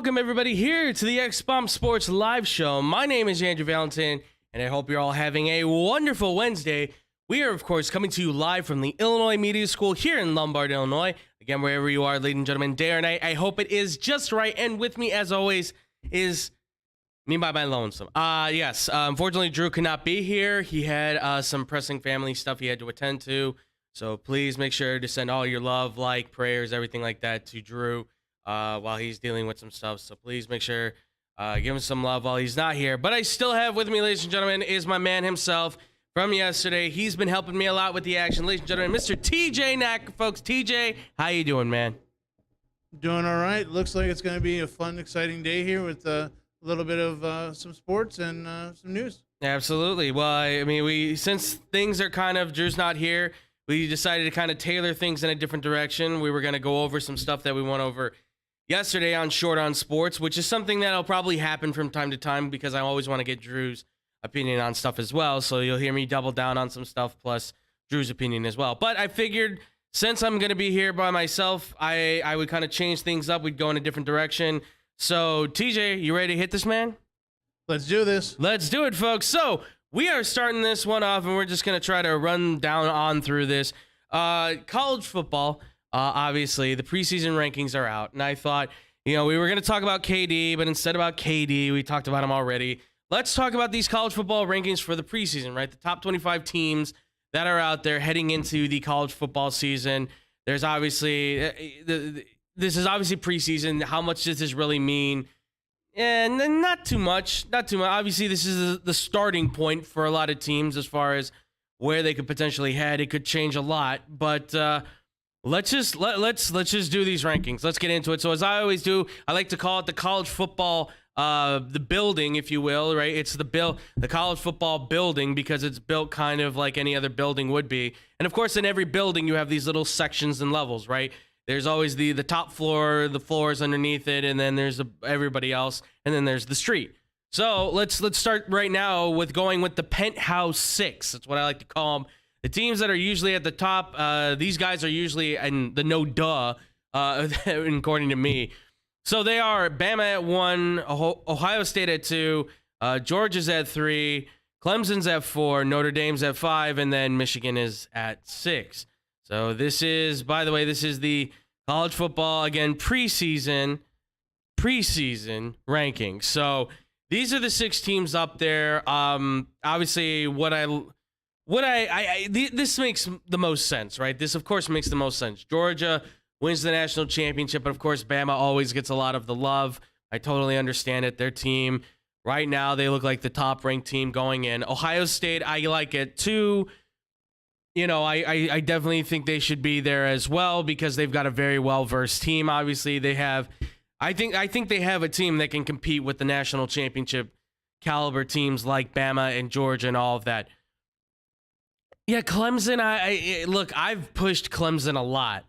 welcome everybody here to the X-Bomb Sports Live Show. My name is Andrew Valentin, and I hope you're all having a wonderful Wednesday. We are, of course, coming to you live from the Illinois Media School here in Lombard, Illinois. Again, wherever you are, ladies and gentlemen, day or night, I hope it is just right. And with me, as always, is me by my lonesome. Yes, unfortunately, Drew could not be here. He had some pressing family stuff he had to attend to. So please make sure to send all your love, prayers, everything like that to Drew while he's dealing with some stuff. So please make sure, give him some love while he's not here. But I still have with me, ladies and gentlemen, is my man himself from yesterday. He's been helping me a lot with the action. Ladies and gentlemen, Mr. TJ Knack, folks. TJ, how you doing, man? Doing all right. Looks like it's going to be a fun, exciting day here with a little bit of some sports and some news. Absolutely. Well, I mean, since things are kind of, Drew's not here, we decided to kind of tailor things in a different direction. We were going to go over some stuff that we went over yesterday on Short on Sports, which is something that'll probably happen from time to time because I always want to get Drew's opinion on stuff as well. So you'll hear me double down on some stuff plus Drew's opinion as well. But I figured since I'm going to be here by myself, I would kind of change things up. We'd go in a different direction. So TJ, you ready to hit this, man? Let's do this. Let's do it, folks. So we are starting this one off, and we're just going to try to run down on through this. College football, obviously, the preseason rankings are out. And I thought, we were going to talk about KD, but instead about KD, we talked about him already. Let's talk about these college football rankings for the preseason, right? The top 25 teams that are out there heading into the college football season. There's obviously, this is obviously preseason. How much does this really mean? And not too much. Obviously, this is the starting point for a lot of teams as far as where they could potentially head. It could change a lot, but let's just do these rankings. Let's get into it. So as I always do, I like to call it the college football, the building, if you will, right? It's the college football building because it's built kind of like any other building would be. And of course, in every building, you have these little sections and levels, right? There's always the top floor, the floors underneath it, and then there's everybody else, and then there's the street. So let's start right now with going with the penthouse six. That's what I like to call them. The teams that are usually at the top, these guys are usually in the no duh, according to me. So they are Bama at 1, Ohio State at 2, Georgia's at 3, Clemson's at 4, Notre Dame's at 5, and then Michigan is at 6. So this is, by the way, this is the college football, again, preseason rankings. So these are the 6 teams up there. Obviously, this makes the most sense, right? This, of course, makes the most sense. Georgia wins the national championship, but of course, Bama always gets a lot of the love. I totally understand it. Their team, right now, they look like the top-ranked team going in. Ohio State, I like it too. I definitely think they should be there as well because they've got a very well-versed team. Obviously, they have. I think they have a team that can compete with the national championship caliber teams like Bama and Georgia and all of that. Yeah, Clemson. I've pushed Clemson a lot.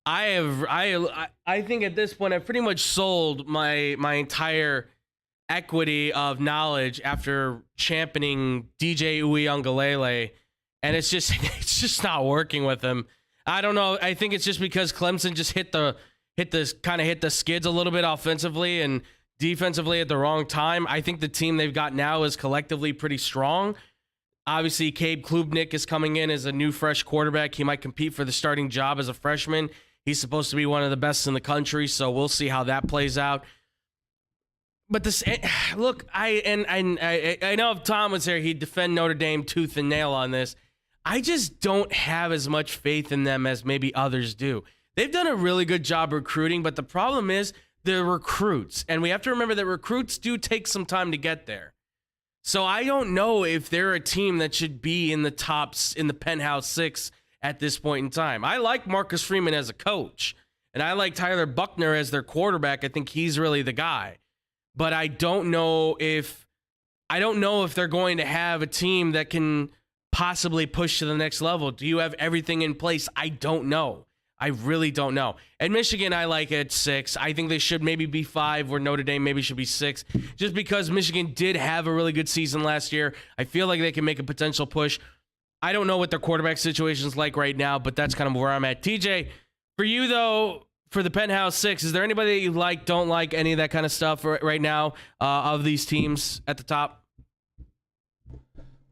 I think at this point I've pretty much sold my entire equity of knowledge after championing DJ Uiagalelei. And it's just not working with him. I don't know. I think it's just because Clemson just hit the skids a little bit offensively and defensively at the wrong time. I think the team they've got now is collectively pretty strong. Obviously, Cade Klubnik is coming in as a new fresh quarterback. He might compete for the starting job as a freshman. He's supposed to be one of the best in the country, so we'll see how that plays out. But look, I know if Tom was here, he'd defend Notre Dame tooth and nail on this. I just don't have as much faith in them as maybe others do. They've done a really good job recruiting, but the problem is the recruits. And we have to remember that recruits do take some time to get there. So I don't know if they're a team that should be in the tops, in the penthouse 6 at this point in time. I like Marcus Freeman as a coach, and I like Tyler Buchner as their quarterback. I think he's really the guy. But I don't know if they're going to have a team that can possibly push to the next level. Do you have everything in place? I don't know. I really don't know. And Michigan, I like at 6. I think they should maybe be 5, where Notre Dame maybe should be 6, just because Michigan did have a really good season last year. I feel like they can make a potential push. I don't know what their quarterback situation is like right now, but that's kind of where I'm at. TJ, for you, though, for the Penthouse Six, is there anybody that you like, don't like, any of that kind of stuff right now of these teams at the top?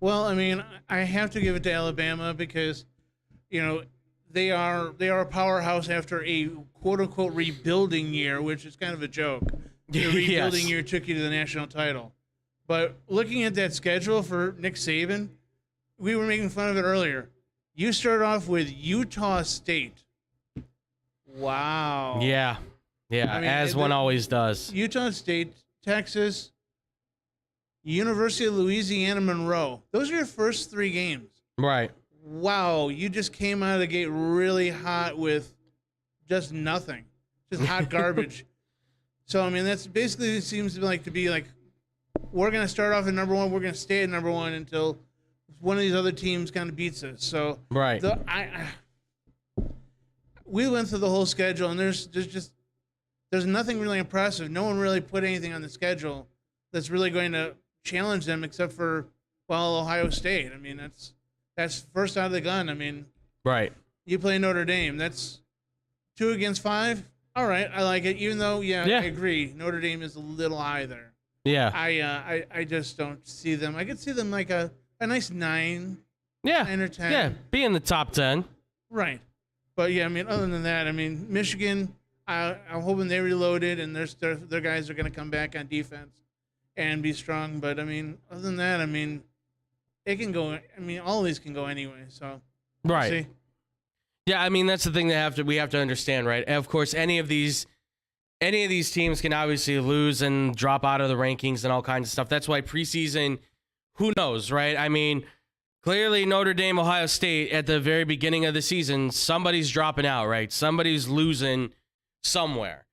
Well, I mean, I have to give it to Alabama because, they are a powerhouse after a quote unquote rebuilding year, which is kind of a joke. The rebuilding year took you to the national title. But looking at that schedule for Nick Saban, we were making fun of it earlier. You start off with Utah State. Wow. Yeah. Yeah, I mean, as one always does. Utah State, Texas, University of Louisiana Monroe. Those are your first 3 games. Right. Wow, you just came out of the gate really hot with just nothing. Just hot garbage. So, I mean, that's basically it seems to be like we're going to start off at number 1, we're going to stay at number 1 until one of these other teams kind of beats us. So, right. We went through the whole schedule, and there's nothing really impressive. No one really put anything on the schedule that's really going to challenge them except for, Ohio State. I mean, that's first out of the gun. I mean, right. You play Notre Dame. That's 2 against 5. All right, I like it. Even though, I agree. Notre Dame is a little high there. Yeah. I just don't see them. I could see them like a nice 9. Yeah. 9 or 10. Yeah, be in the top 10. Right. But I mean, other than that, I mean, Michigan, I'm hoping they reloaded and their guys are going to come back on defense and be strong. But I mean, other than that, I mean, it can go. I mean, all of these can go anyway. So, right. See. Yeah, I mean, that's the thing that we have to understand, right? Of course, any of these teams can obviously lose and drop out of the rankings and all kinds of stuff. That's why preseason, who knows, right? I mean, clearly Notre Dame, Ohio State at the very beginning of the season, somebody's dropping out, right? Somebody's losing somewhere.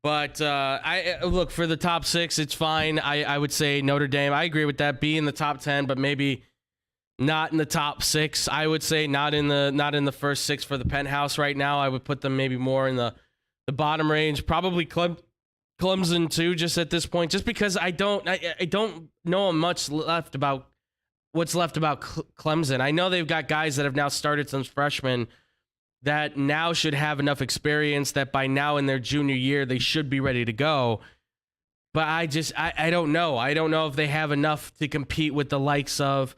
But I look, for the top 6, it's fine. I would say Notre Dame. I agree with that. Be in the top 10, but maybe not in the top 6. I would say not in the first 6 for the Penthouse right now. I would put them maybe more in the bottom range. Probably Clemson too, just at this point, just because I don't know much left about what's left about Clemson. I know they've got guys that have now started, some freshmen that now should have enough experience that by now in their junior year, they should be ready to go. But I don't know. I don't know if they have enough to compete with the likes of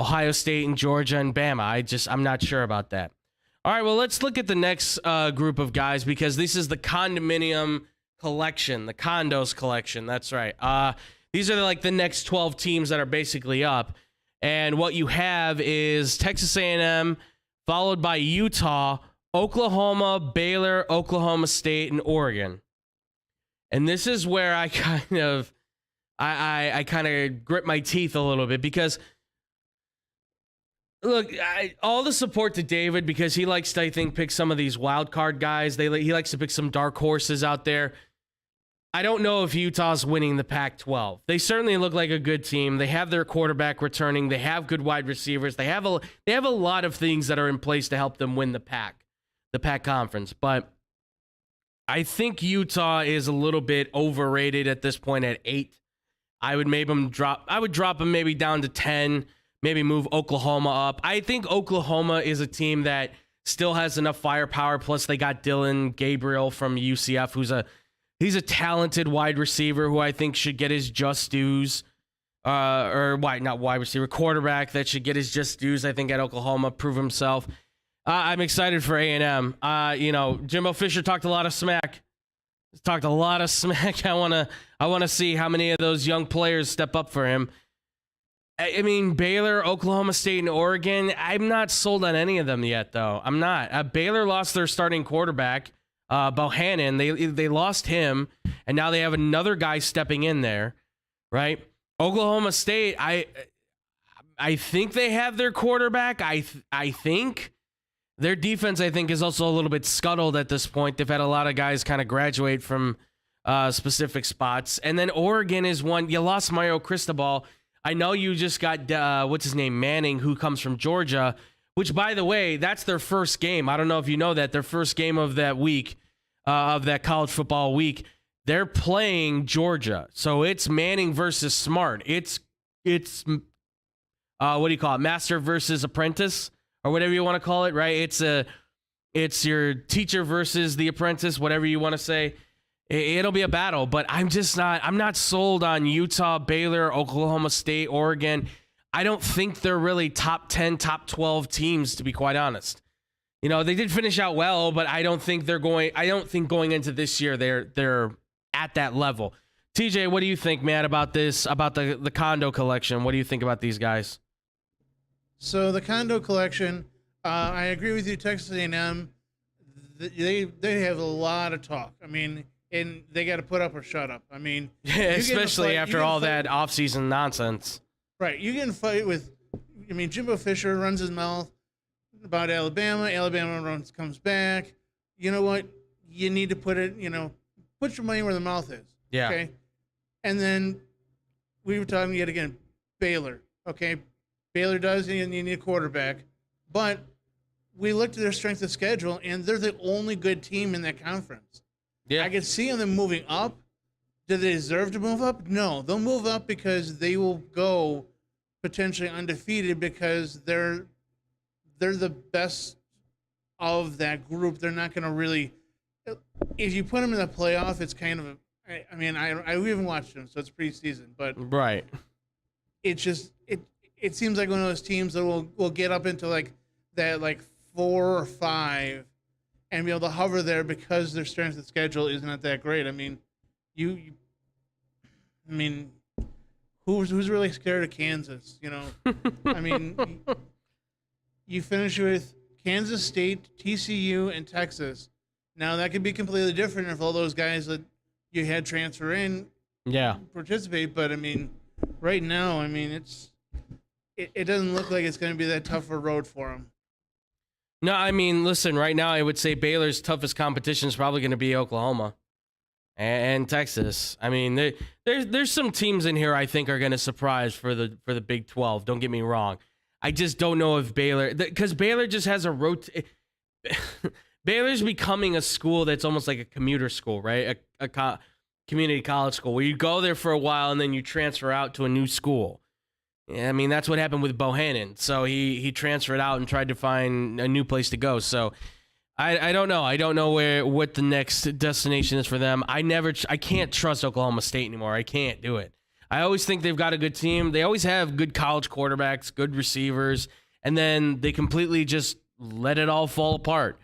Ohio State and Georgia and Bama. I'm not sure about that. All right, well, let's look at the next group of guys, because this is the condominium collection, the condos collection. That's right. These are like the next 12 teams that are basically up. And what you have is Texas A&M, followed by Utah, Oklahoma, Baylor, Oklahoma State, and Oregon. And this is where I kind of grit my teeth a little bit, because look, all the support to David, because he likes to, I think, pick some of these wild card guys. He likes to pick some dark horses out there. I don't know if Utah's winning the Pac-12. They certainly look like a good team. They have their quarterback returning. They have good wide receivers. They have a lot of things that are in place to help them win the Pac conference. But I think Utah is a little bit overrated at this point at 8. I would drop them maybe down to 10. Maybe move Oklahoma up. I think Oklahoma is a team that still has enough firepower. Plus, they got Dylan Gabriel from UCF, he's a talented wide receiver who I think should get his just dues. Not wide receiver, quarterback that should get his just dues, I think, at Oklahoma, prove himself. I'm excited for A&M. Jimbo Fisher talked a lot of smack. I want to see how many of those young players step up for him. I mean, Baylor, Oklahoma State, and Oregon, I'm not sold on any of them yet, though. I'm not. Baylor lost their starting quarterback, Bohannon. They lost him, and now they have another guy stepping in there, right? Oklahoma State, I think they have their quarterback. I think their defense, I think, is also a little bit scuttled at this point. They've had a lot of guys kind of graduate from specific spots. And then Oregon is one. You lost Mario Cristobal. I know you just got, Manning, who comes from Georgia, which, by the way, that's their first game. I don't know if you know that. Their first game of that week, of that college football week, they're playing Georgia. So it's Manning versus Smart. It's what do you call it? Master versus apprentice, or whatever you want to call it, right? It's It's your teacher versus the apprentice, whatever you want to say. It'll be a battle, but I'm not sold on Utah, Baylor, Oklahoma State, Oregon. I don't think they're really top 10, top 12 teams, to be quite honest. You know, they did finish out well, but I don't think going into this year they're at that level. TJ, what do you think, man, about this, about the Condo collection? What do you think about these guys? So the Condo collection, I agree with you, Texas A&M. They have a lot of talk. I mean, and they got to put up or shut up. I mean, especially after all that offseason nonsense. Right. You get in a fight with, I mean, Jimbo Fisher runs his mouth about Alabama. Alabama comes back. You know what? You need to put your money where the mouth is. Yeah. Okay. And then we were talking yet again, Baylor. Okay. Baylor does, and you need a quarterback. But we looked at their strength of schedule, and they're the only good team in that conference. Yeah. I could see them moving up. Do they deserve to move up? No. They'll move up because they will go potentially undefeated because they're the best of that group. They're not going to really – if you put them in the playoff, it's kind of – I mean, I we haven't watched them, so it's preseason. But right. It's just it seems like one of those teams that will get up into like that 4 or 5 and be able to hover there because their strength of schedule is not that great. I mean, who's really scared of Kansas? You know, I mean, you finish with Kansas State, TCU, and Texas. Now that could be completely different if all those guys that you had transfer in, participate. But I mean, right now, I mean, it doesn't look like it's going to be that tough a road for them. No, I mean, listen, right now I would say Baylor's toughest competition is probably going to be Oklahoma and Texas. I mean, there's some teams in here I think are going to surprise for the Big 12. Don't get me wrong. I just don't know if Baylor, because Baylor just has Baylor's becoming a school that's almost like a commuter school, right? A community college school where you go there for a while and then you transfer out to a new school. Yeah, I mean, that's what happened with Bohannon. So he transferred out and tried to find a new place to go. So I don't know. I don't know what the next destination is for them. I can't trust Oklahoma State anymore. I can't do it. I always think they've got a good team. They always have good college quarterbacks, good receivers, and then they completely just let it all fall apart.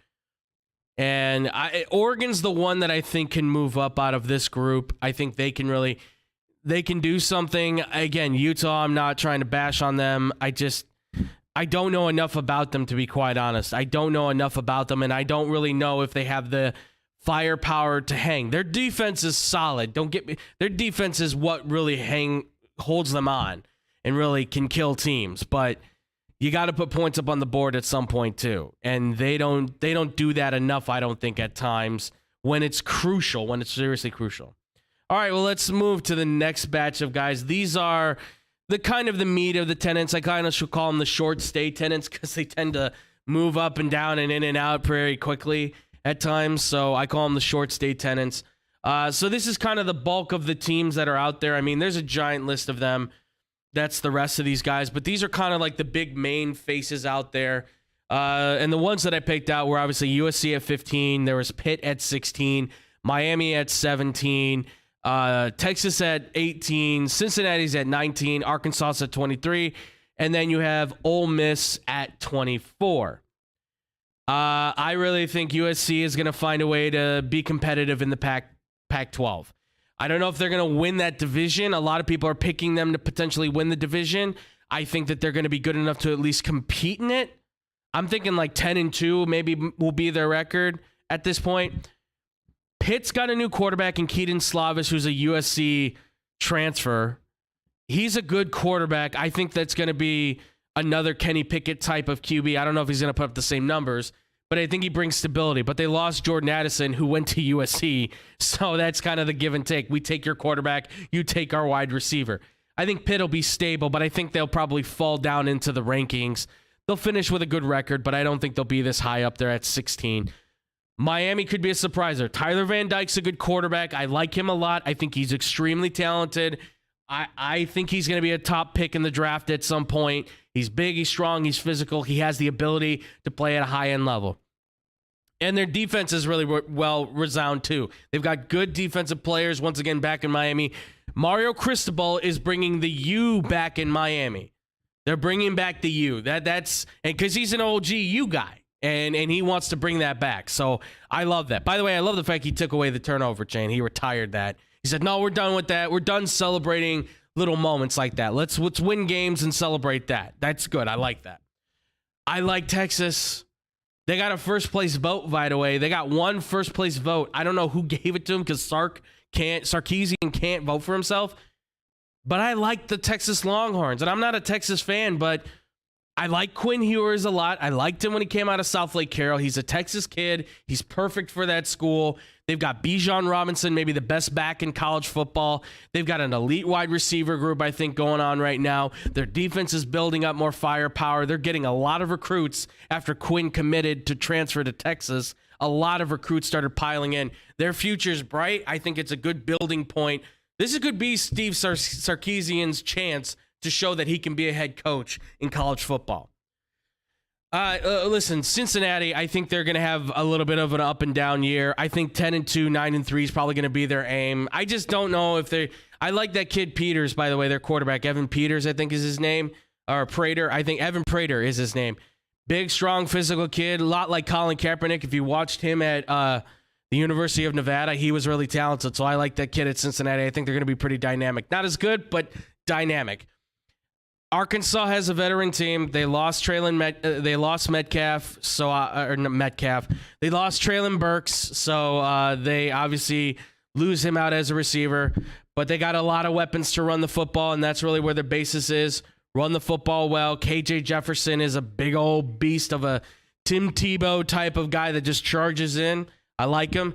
And Oregon's the one that I think can move up out of this group. I think they can do something. Again, Utah, I'm not trying to bash on them. I don't know enough about them, to be quite honest. I don't know enough about them, and I don't really know if they have the firepower to hang. Their defense is solid. Don't get me. Their defense is what really holds them on and really can kill teams. But you got to put points up on the board at some point too, and they don't do that enough. I don't think at times when it's crucial, when it's seriously crucial. All right, well, let's move to the next batch of guys. These are the kind of the meat of the tenants. I kind of should call them the short stay tenants because they tend to move up and down and in and out very quickly at times. So I call them the short stay tenants. So this is kind of the bulk of the teams that are out there. I mean, there's a giant list of them. That's the rest of these guys. But these are kind of like the big main faces out there. And the ones that I picked out were obviously USC at 15. There was Pitt at 16. Miami at 17. Texas at 18, Cincinnati's at 19, Arkansas at 23, and then you have Ole Miss at 24. I really think USC is going to find a way to be competitive in the Pac-12. I don't know if they're going to win that division. A lot of people are picking them to potentially win the division. I think that they're going to be good enough to at least compete in it. I'm thinking like 10-2 maybe will be their record at this point. Pitt's got a new quarterback in Keaton Slavis, who's a USC transfer. He's a good quarterback. I think that's going to be another Kenny Pickett type of QB. I don't know if he's going to put up the same numbers, but I think he brings stability. But they lost Jordan Addison, who went to USC, so that's kind of the give and take. We take your quarterback, you take our wide receiver. I think Pitt will be stable, but I think they'll probably fall down into the rankings. They'll finish with a good record, but I don't think they'll be this high up there at 16. Miami could be a surpriser. Tyler Van Dyke's a good quarterback. I like him a lot. I think he's extremely talented. I think he's going to be a top pick in the draft at some point. He's big, he's strong, he's physical. He has the ability to play at a high-end level. And their defense is really well resound too. They've got good defensive players once again back in Miami. Mario Cristobal is bringing the U back in Miami. They're bringing back the U. That's and because he's an OG U guy, and he wants to bring that back. So I love that. By the way, I love the fact he took away the turnover chain. He retired that. He said, "No, we're done with that. We're done celebrating little moments like that. Let's win games and celebrate that." That's good. I like that. I like Texas. They got a first place vote, by the way. They got one first place vote. I don't know who gave it to him because Sarkisian can't vote for himself. But I like the Texas Longhorns. And I'm not a Texas fan, but I like Quinn Ewers a lot. I liked him when he came out of South Lake Carroll. He's a Texas kid. He's perfect for that school. They've got Bijan Robinson, maybe the best back in college football. They've got an elite wide receiver group, I think, going on right now. Their defense is building up more firepower. They're getting a lot of recruits after Quinn committed to transfer to Texas. A lot of recruits started piling in. Their future's bright. I think it's a good building point. This could be Steve Sarkisian's chance to show that he can be a head coach in college football. Listen, Cincinnati, I think they're going to have a little bit of an up and down year. I think 10-2, 9-3 is probably going to be their aim. I just don't know if they. I like that kid Peters, by the way, their quarterback. Evan Peters, I think is his name. Or Prater. I think Evan Prater is his name. Big, strong, physical kid. A lot like Colin Kaepernick. If you watched him at the University of Nevada, he was really talented. So I like that kid at Cincinnati. I think they're going to be pretty dynamic. Not as good, but dynamic. Arkansas has a veteran team. They lost they lost Metcalf, or Metcalf. They lost Traylon Burks, so they obviously lose him out as a receiver. But they got a lot of weapons to run the football, and that's really where their basis is. Run the football well. KJ Jefferson is a big old beast of a Tim Tebow type of guy that just charges in. I like him.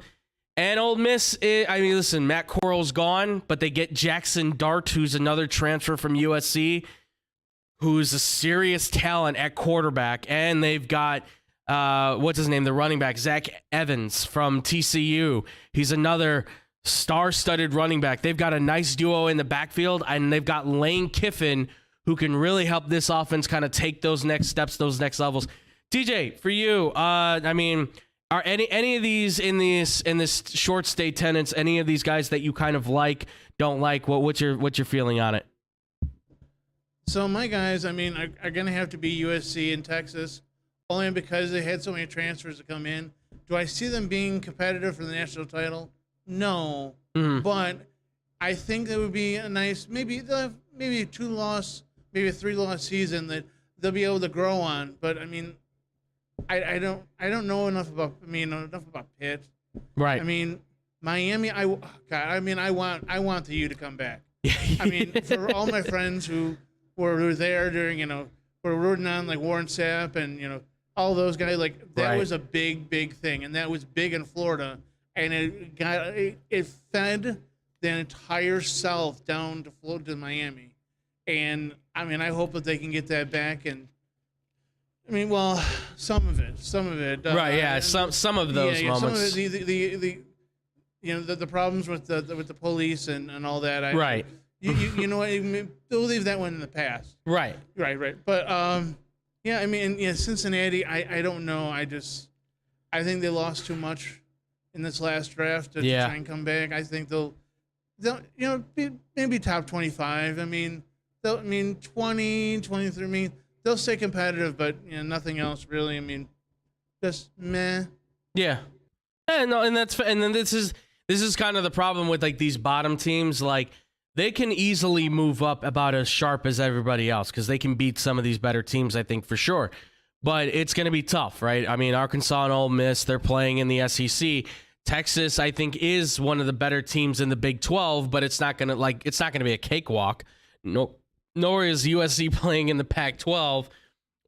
And Ole Miss, listen, Matt Corral's gone, but they get Jackson Dart, who's another transfer from USC, who's a serious talent at quarterback. And they've got, what's his name, the running back, Zach Evans from TCU. He's another star-studded running back. They've got a nice duo in the backfield, and they've got Lane Kiffin, who can really help this offense kind of take those next steps, those next levels. TJ, for you, are any of these in this short stay tenants, any of these guys that you kind of like, don't like? What's your feeling on it? So my guys, are going to have to be USC and Texas, only because they had so many transfers to come in. Do I see them being competitive for the national title? No, but I think that would be a nice, maybe they'll have maybe a 2-loss, maybe a 3-loss season that they'll be able to grow on. But I don't know enough about Pitt. Right. Miami. I want the U to come back. For all my friends who were there during, were rooting on like Warren Sapp and, all those guys, like that was a big thing. And that was big in Florida. And it fed the entire South down to Miami. And I hope that they can get that back. And some of it. Right. Yeah. Some of those moments. Some of the problems with the police and all that. Right. You know what? They'll leave that one in the past. Right. But Cincinnati. I don't know. I think they lost too much in this last draft to try and come back. I think they'll be maybe top 25. 20, 23. They'll stay competitive, but nothing else really. Just meh. Yeah. No, and then this is kind of the problem with like these bottom teams. Like they can easily move up about as sharp as everybody else because they can beat some of these better teams, I think, for sure. But it's going to be tough, right? Arkansas and Ole Miss, they're playing in the SEC. Texas, I think, is one of the better teams in the Big 12, but it's not going to be a cakewalk. No, nor is USC playing in the Pac-12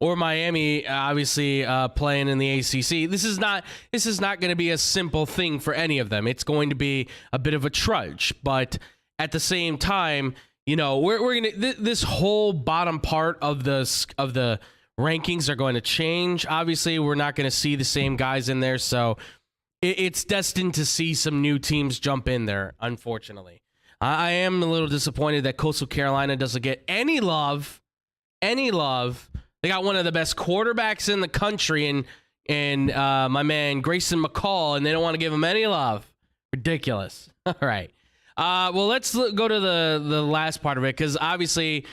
or Miami, obviously playing in the ACC. This is not going to be a simple thing for any of them. It's going to be a bit of a trudge, but at the same time, we're gonna this whole bottom part of the rankings are going to change. Obviously, we're not going to see the same guys in there, so it's destined to see some new teams jump in there. Unfortunately, I am a little disappointed that Coastal Carolina doesn't get any love. They got one of the best quarterbacks in the country, and and my man Grayson McCall, and they don't want to give him any love. Ridiculous. All right. Well, let's go to the last part of it, because obviously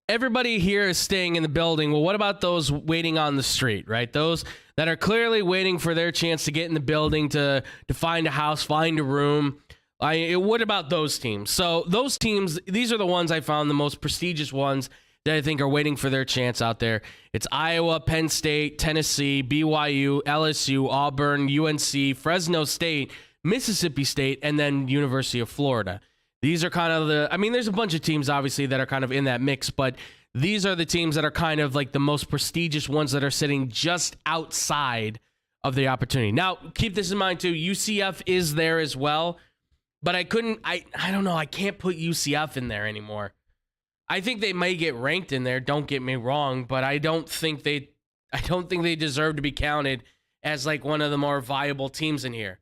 everybody here is staying in the building. Well, what about those waiting on the street, right? Those that are clearly waiting for their chance to get in the building, to find a house, find a room. What about those teams? So those teams, these are the ones I found the most prestigious ones that I think are waiting for their chance out there. It's Iowa, Penn State, Tennessee, BYU, LSU, Auburn, UNC, Fresno State, Mississippi State, and then University of Florida. These are kind of there's a bunch of teams obviously that are kind of in that mix, but these are the teams that are kind of like the most prestigious ones that are sitting just outside of the opportunity. Now, keep this in mind too, UCF is there as well, but I don't know, I can't put UCF in there anymore. I think they may get ranked in there, don't get me wrong, but I don't think they deserve to be counted as like one of the more viable teams in here.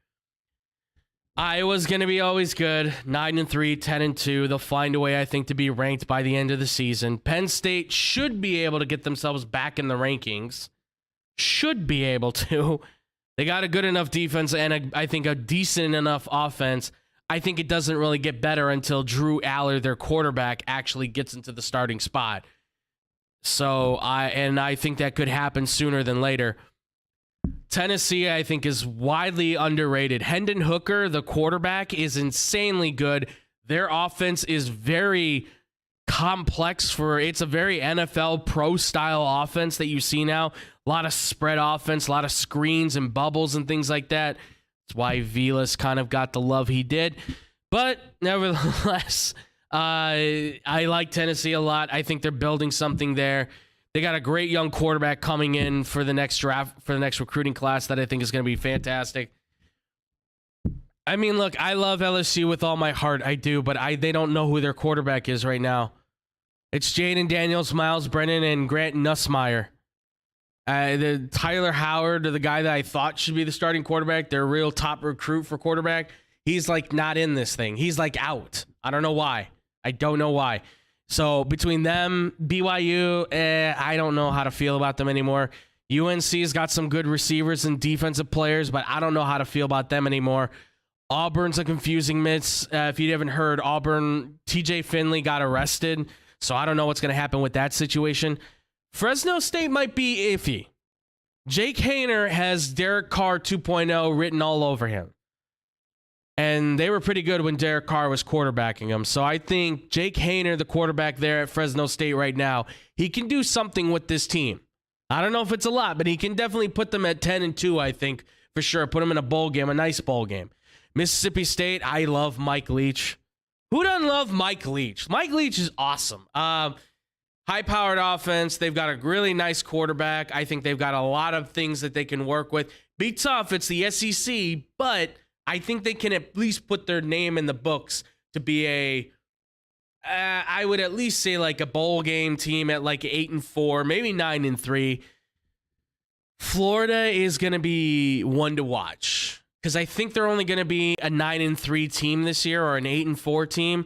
Iowa's going to be always good, 9-3, 10-2. They'll find a way, I think, to be ranked by the end of the season. Penn State should be able to get themselves back in the rankings. Should be able to. They got a good enough defense and I think a decent enough offense. I think it doesn't really get better until Drew Aller, their quarterback, actually gets into the starting spot. So I think that could happen sooner than later. Tennessee, I think, is widely underrated. Hendon Hooker, the quarterback, is insanely good. Their offense is very complex it's a very NFL pro style offense that you see now. A lot of spread offense, a lot of screens and bubbles and things like that. That's why Vilas kind of got the love he did. But nevertheless, I like Tennessee a lot. I think they're building something there. They got a great young quarterback coming in for the next draft, for the next recruiting class that I think is going to be fantastic. I mean, look, I love LSU with all my heart. I do, but they don't know who their quarterback is right now. It's Jaden Daniels, Miles Brennan, and Grant Nussmeier. The Tyler Howard, the guy that I thought should be the starting quarterback, their real top recruit for quarterback, he's like not in this thing. He's like out. I don't know why. I don't know why. So between them, BYU, I don't know how to feel about them anymore. UNC's got some good receivers and defensive players, but I don't know how to feel about them anymore. Auburn's a confusing mix. If you haven't heard, Auburn, TJ Finley got arrested, so I don't know what's going to happen with that situation. Fresno State might be iffy. Jake Haener has Derek Carr 2.0 written all over him. And they were pretty good when Derek Carr was quarterbacking them. So I think Jake Haener, the quarterback there at Fresno State right now, he can do something with this team. I don't know if it's a lot, but he can definitely put them at 10-2, I think, for sure. Put them in a bowl game, a nice bowl game. Mississippi State, I love Mike Leach. Who doesn't love Mike Leach? Mike Leach is awesome. High-powered offense. They've got a really nice quarterback. I think they've got a lot of things that they can work with. Be tough. It's the SEC, but I think they can at least put their name in the books to be I would at least say like a bowl game team at like 8-4, maybe 9-3. Florida is going to be one to watch because I think they're only going to be a 9-3 team this year or an 8-4 team.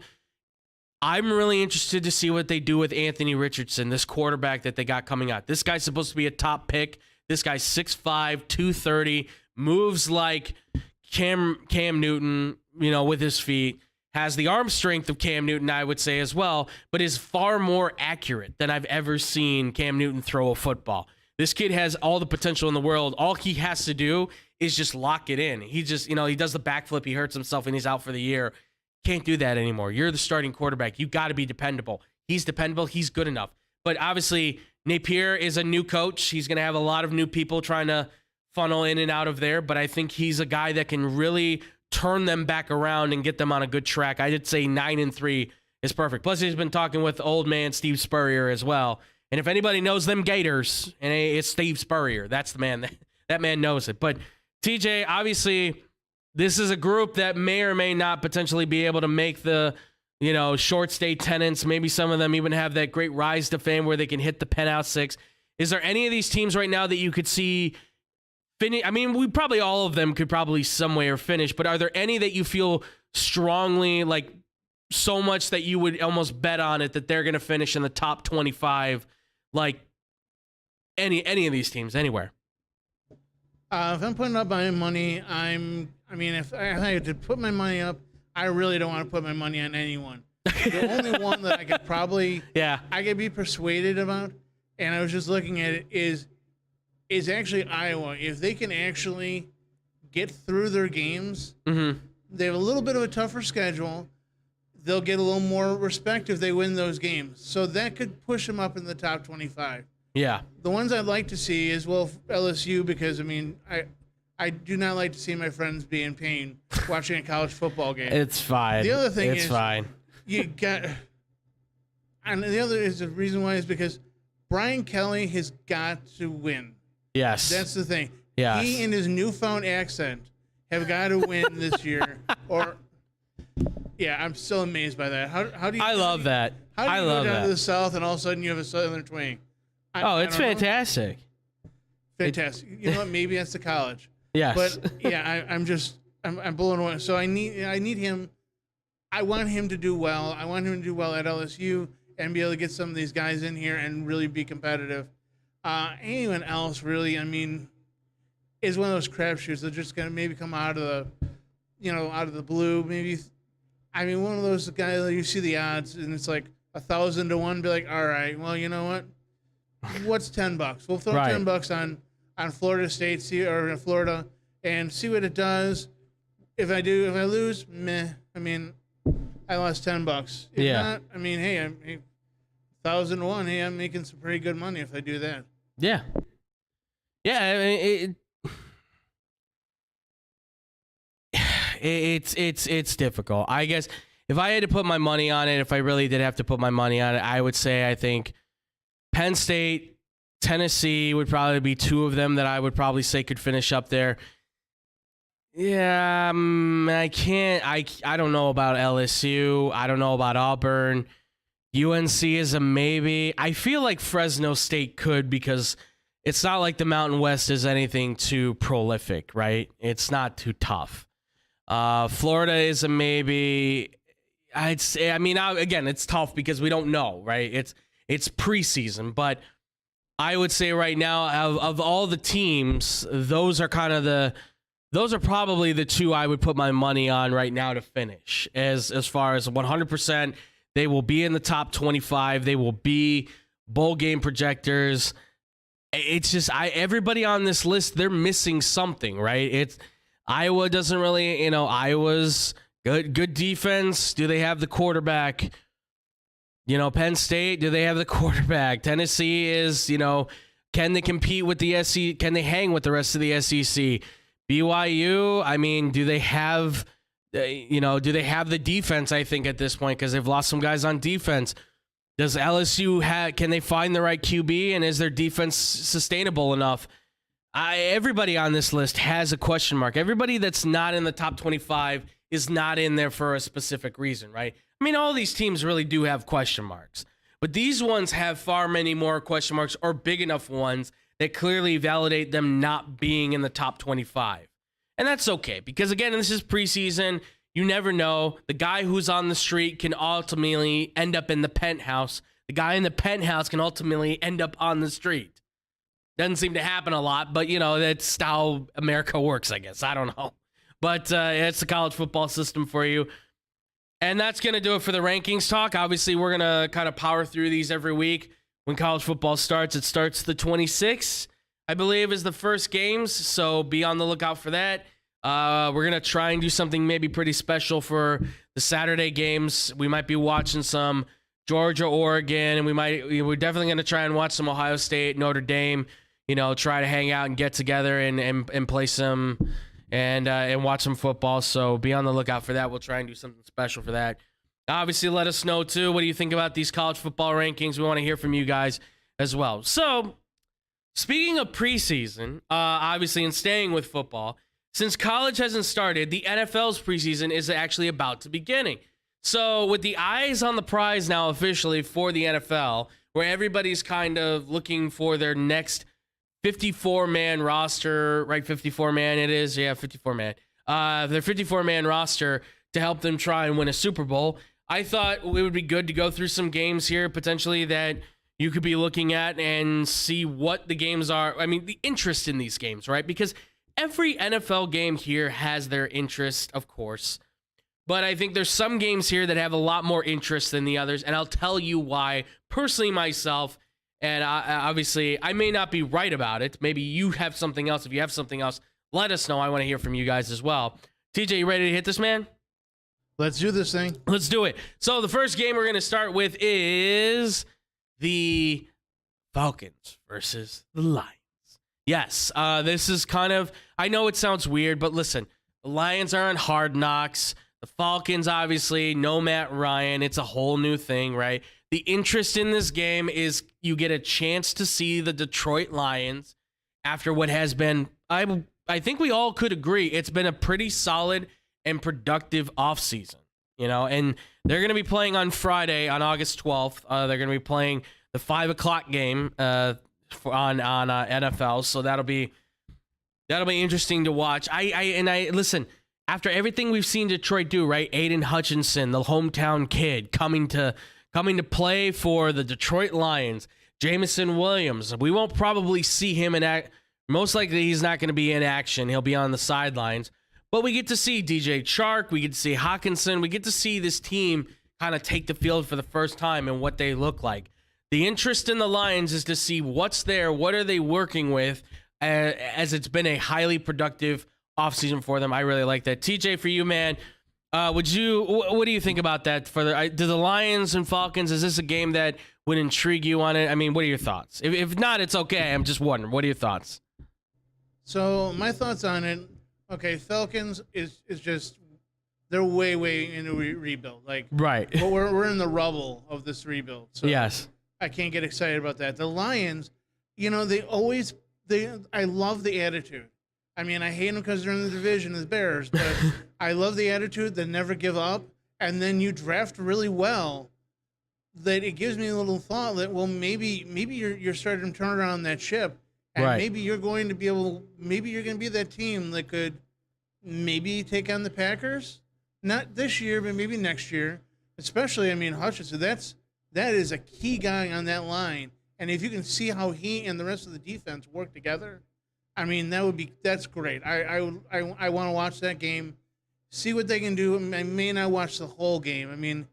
I'm really interested to see what they do with Anthony Richardson, this quarterback that they got coming out. This guy's supposed to be a top pick. This guy's 6'5", 230, moves like Cam Newton, with his feet, has the arm strength of Cam Newton, I would say as well, but is far more accurate than I've ever seen Cam Newton throw a football. This kid has all the potential in the world. All he has to do is just lock it in. He just, he does the backflip, he hurts himself, and he's out for the year. Can't do that anymore. You're the starting quarterback. You got to be dependable. He's dependable. He's good enough. But obviously, Napier is a new coach. He's going to have a lot of new people trying to funnel in and out of there. But I think he's a guy that can really turn them back around and get them on a good track. I did say 9-3 is perfect. Plus, he's been talking with old man Steve Spurrier as well. And if anybody knows them Gators, and it's Steve Spurrier. That's the man. That man knows it. But TJ, obviously, this is a group that may or may not potentially be able to make the, short stay tenants. Maybe some of them even have that great rise to fame where they can hit the penthouse six. Is there any of these teams right now that you could see finish? I mean, all of them could probably some way or finish, but are there any that you feel strongly, like so much that you would almost bet on it that they're going to finish in the top 25, like any of these teams anywhere? If I'm putting up my money, if I had to put my money up, I really don't want to put my money on anyone. The only one that I could probably, I could be persuaded about, and I was just looking at it, is actually Iowa. If they can actually get through their games, they have a little bit of a tougher schedule. They'll get a little more respect if they win those games. So that could push them up in the top 25. Yeah. The ones I'd like to see is, LSU, because, I do not like to see my friends be in pain watching a college football game. It's fine. The other thing is fine. You got, and the other is the reason why is because Brian Kelly has got to win. Yes. That's the thing. Yes. He and his newfound accent have got to win this year. I'm still amazed by that. How do you? I love that. How do you love go down that. to the South and all of a sudden you have a Southern twang? It's fantastic. Fantastic. You know what? Maybe that's the college. Yes. But I'm blown away. So I need him. I want him to do well. I want him to do well at LSU and be able to get some of these guys in here and really be competitive. Anyone else really, is one of those crapshoots that just gonna maybe come out of the blue. Maybe, one of those guys that you see the odds and it's like 1,000 to 1. Be like, all right, well, you know what? What's $10? We'll throw $10 on Florida State, or Florida, and see what it does. If I lose, meh. I lost $10. If not, hey, 1,000 to 1. Hey, I'm making some pretty good money if I do that. Yeah. Yeah. It's difficult. I guess if I had to put my money on it, if I really did have to put my money on it, I would say I think Penn State, Tennessee would probably be two of them that I would probably say could finish up there. Yeah, I can't. I don't know about LSU. I don't know about Auburn. UNC is a maybe. I feel like Fresno State could, because it's not like the Mountain West is anything too prolific, right? It's not too tough. Florida is a maybe. I'd say. Again, it's tough because we don't know, right? It's preseason, but I would say right now of all the teams, those are probably the two I would put my money on right now to finish. As far as 100%, they will be in the top 25. They will be bowl game projectors. It's just everybody on this list, they're missing something, right? Iowa doesn't really, Iowa's good defense. Do they have the quarterback? Penn State, do they have the quarterback? Tennessee is, can they compete with the SEC? Can they hang with the rest of the SEC? BYU, do they have, do they have the defense, I think, at this point, because they've lost some guys on defense. Does LSU can they find the right QB, and is their defense sustainable enough? Everybody on this list has a question mark. Everybody that's not in the top 25 is not in there for a specific reason, right? All these teams really do have question marks, but these ones have far many more question marks, or big enough ones that clearly validate them not being in the top 25. And that's okay, because again, this is preseason. You never know. The guy who's on the street can ultimately end up in the penthouse. The guy in the penthouse can ultimately end up on the street. Doesn't seem to happen a lot, but that's how America works, I guess. I don't know. But it's the college football system for you. And that's going to do it for the rankings talk. Obviously, we're going to kind of power through these every week. When college football starts, it starts the 26th, I believe, is the first games. So be on the lookout for that. We're going to try and do something maybe pretty special for the Saturday games. We might be watching some Georgia, Oregon, and we're definitely going to try and watch some Ohio State, Notre Dame, try to hang out and get together and play some and watch some football. So be on the lookout for that. We'll try and do something special for that. Obviously, let us know, too. What do you think about these college football rankings? We want to hear from you guys as well. So, speaking of preseason, obviously, and staying with football, since college hasn't started, the NFL's preseason is actually about to beginning. So, with the eyes on the prize now officially for the NFL, where everybody's kind of looking for their next 54-man roster, right? 54-man it is? Yeah, 54-man. Their 54-man roster to help them try and win a Super Bowl. I thought it would be good to go through some games here, potentially, that you could be looking at and see what the games are. The interest in these games, right? Because every NFL game here has their interest, of course. But I think there's some games here that have a lot more interest than the others. And I'll tell you why, personally myself. And obviously, I may not be right about it. Maybe you have something else. If you have something else, let us know. I want to hear from you guys as well. TJ, you ready to hit this, man? Let's do this thing. Let's do it. So the first game we're going to start with is the Falcons versus the Lions. Yes, this is kind of, I know it sounds weird, but listen, the Lions are on Hard Knocks. The Falcons, obviously, no Matt Ryan. It's a whole new thing, right? The interest in this game is you get a chance to see the Detroit Lions after what has been, I think we all could agree, it's been a pretty solid and productive offseason, and they're going to be playing on Friday on August 12th. They're going to be playing the 5 o'clock game on NFL, so that'll be interesting to watch. I listen, after everything we've seen Detroit do, right? Aiden Hutchinson, the hometown kid, coming to play for the Detroit Lions. Jameson Williams, we won't probably see him in act. Most likely he's not going to be in action. He'll be on the sidelines. But we get to see DJ Chark. We get to see Hawkinson. We get to see this team kind of take the field for the first time and what they look like. The interest in the Lions is to see what's there, what are they working with, as it's been a highly productive offseason for them. I really like that. TJ, for you, man, what do you think about that? Do the Lions and Falcons, is this a game that would intrigue you on it? I mean, what are your thoughts? If not, it's okay. I'm just wondering. What are your thoughts? So my thoughts on it, okay, Falcons is just, they're way in a rebuild. Like, right. But we're in the rubble of this rebuild. So yes. I can't get excited about that. The Lions, I love the attitude. I mean, I hate them because they're in the division of the Bears, but I love the attitude. They never give up. And then you draft really well. That it gives me a little thought that, well, maybe you're starting to turn around that ship. And right. maybe you're going to be that team that could maybe take on the Packers. Not this year, but maybe next year. Especially, I mean, Hutchinson, that is a key guy on that line. And if you can see how he and the rest of the defense work together, I mean, that's great. I want to watch that game, see what they can do. I may not watch the whole game. I mean,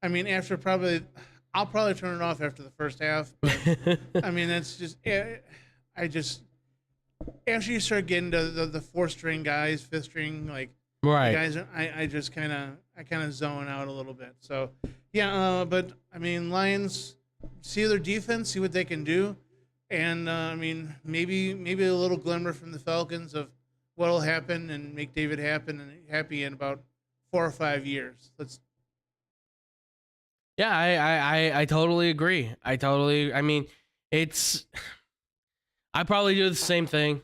I'll probably turn it off after the first half. But I mean, that's just, after you start getting to the 4th-string guys, 5th-string, like, right, guys, I just kind of zone out a little bit. So yeah, but I mean, Lions, see their defense, see what they can do, and I mean, maybe a little glimmer from the Falcons of what'll happen and make David happy in about 4 or 5 years. Yeah, I totally agree. I mean, I probably do the same thing.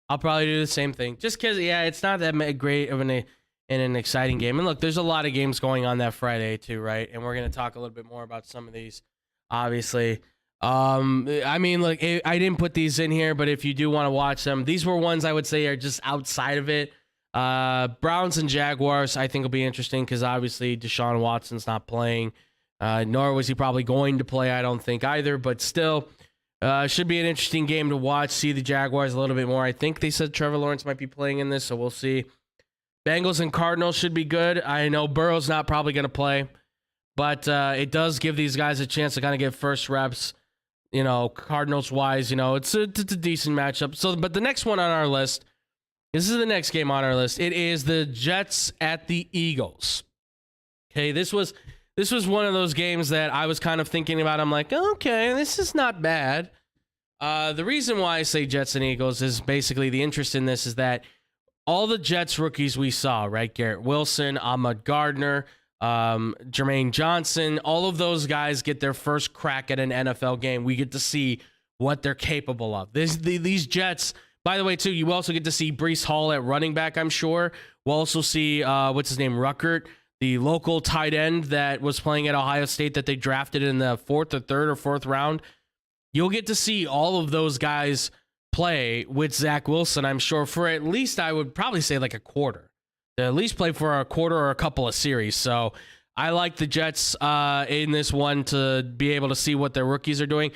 I'll probably do the same thing. Just because, yeah, it's not that great of an exciting game. And look, there's a lot of games going on that Friday too, right? And we're going to talk a little bit more about some of these, obviously. I mean, look, I didn't put these in here, but if you do want to watch them, these were ones I would say are just outside of it. Browns and Jaguars, I think will be interesting because obviously Deshaun Watson's not playing. Nor was he probably going to play, I don't think either, but still, should be an interesting game to watch, see the Jaguars a little bit more. I think they said Trevor Lawrence might be playing in this, so we'll see. Bengals and Cardinals should be good. I know Burrow's not probably going to play, but it does give these guys a chance to kind of get first reps, Cardinals-wise. It's a decent matchup. So, but the next one on our list, this is the next game on our list. It is the Jets at the Eagles. Okay, this was one of those games that I was kind of thinking about. I'm like, okay, this is not bad. The reason why I say Jets and Eagles is basically the interest in this is that all the Jets rookies we saw, right? Garrett Wilson, Ahmad Gardner, Jermaine Johnson, all of those guys get their first crack at an NFL game. We get to see what they're capable of. These Jets, by the way, too, you also get to see Breece Hall at running back, I'm sure. We'll also see, what's his name, Ruckert, the local tight end that was playing at Ohio State that they drafted in the 3rd or 4th round. You'll get to see all of those guys play with Zach Wilson, I'm sure, for at least, I would probably say like a quarter. They'll at least play for a quarter or a couple of series. So I like the Jets in this one to be able to see what their rookies are doing.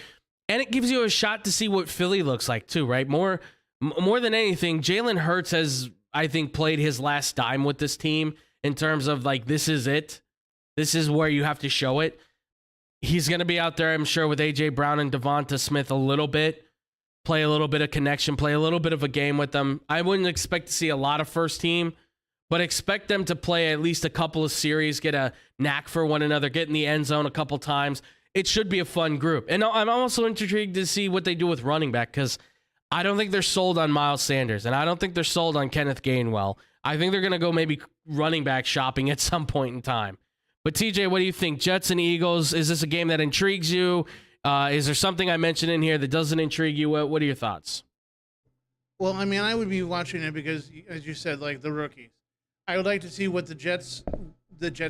And it gives you a shot to see what Philly looks like too, right? More more than anything, Jalen Hurts has, I think, played his last dime with this team in terms of like, this is it. This is where you have to show it. He's going to be out there, I'm sure, with A.J. Brown and Devonta Smith a little bit, play a little bit of connection, play a little bit of a game with them. I wouldn't expect to see a lot of first team, but expect them to play at least a couple of series, get a knack for one another, get in the end zone a couple times. It should be a fun group. And I'm also intrigued to see what they do with running back, because I don't think they're sold on Miles Sanders, and I don't think they're sold on Kenneth Gainwell. I think they're going to go maybe running back shopping at some point in time. But TJ, what do you think? Jets and Eagles, is this a game that intrigues you? Is there something I mentioned in here that doesn't intrigue you? What are your thoughts? Well, I mean, I would be watching it because, as you said, like the rookies. I would like to see what the Jets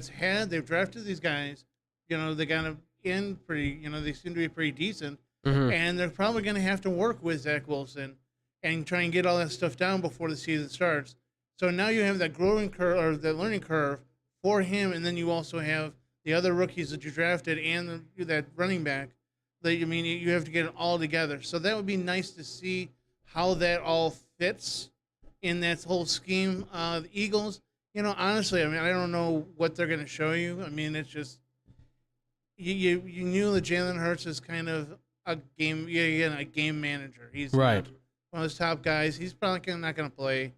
had. They've drafted these guys. They got them in pretty, they seem to be pretty decent. Mm-hmm. And they're probably going to have to work with Zach Wilson and try and get all that stuff down before the season starts. So now you have that growing curve, or that learning curve for him, and then you also have the other rookies that you drafted and that running back. You have to get it all together. So that would be nice to see how that all fits in that whole scheme. The Eagles, honestly, I mean, I don't know what they're going to show you. I mean, it's just you knew that Jalen Hurts is kind of a game manager. He's right. One of those top guys. He's probably not going to play.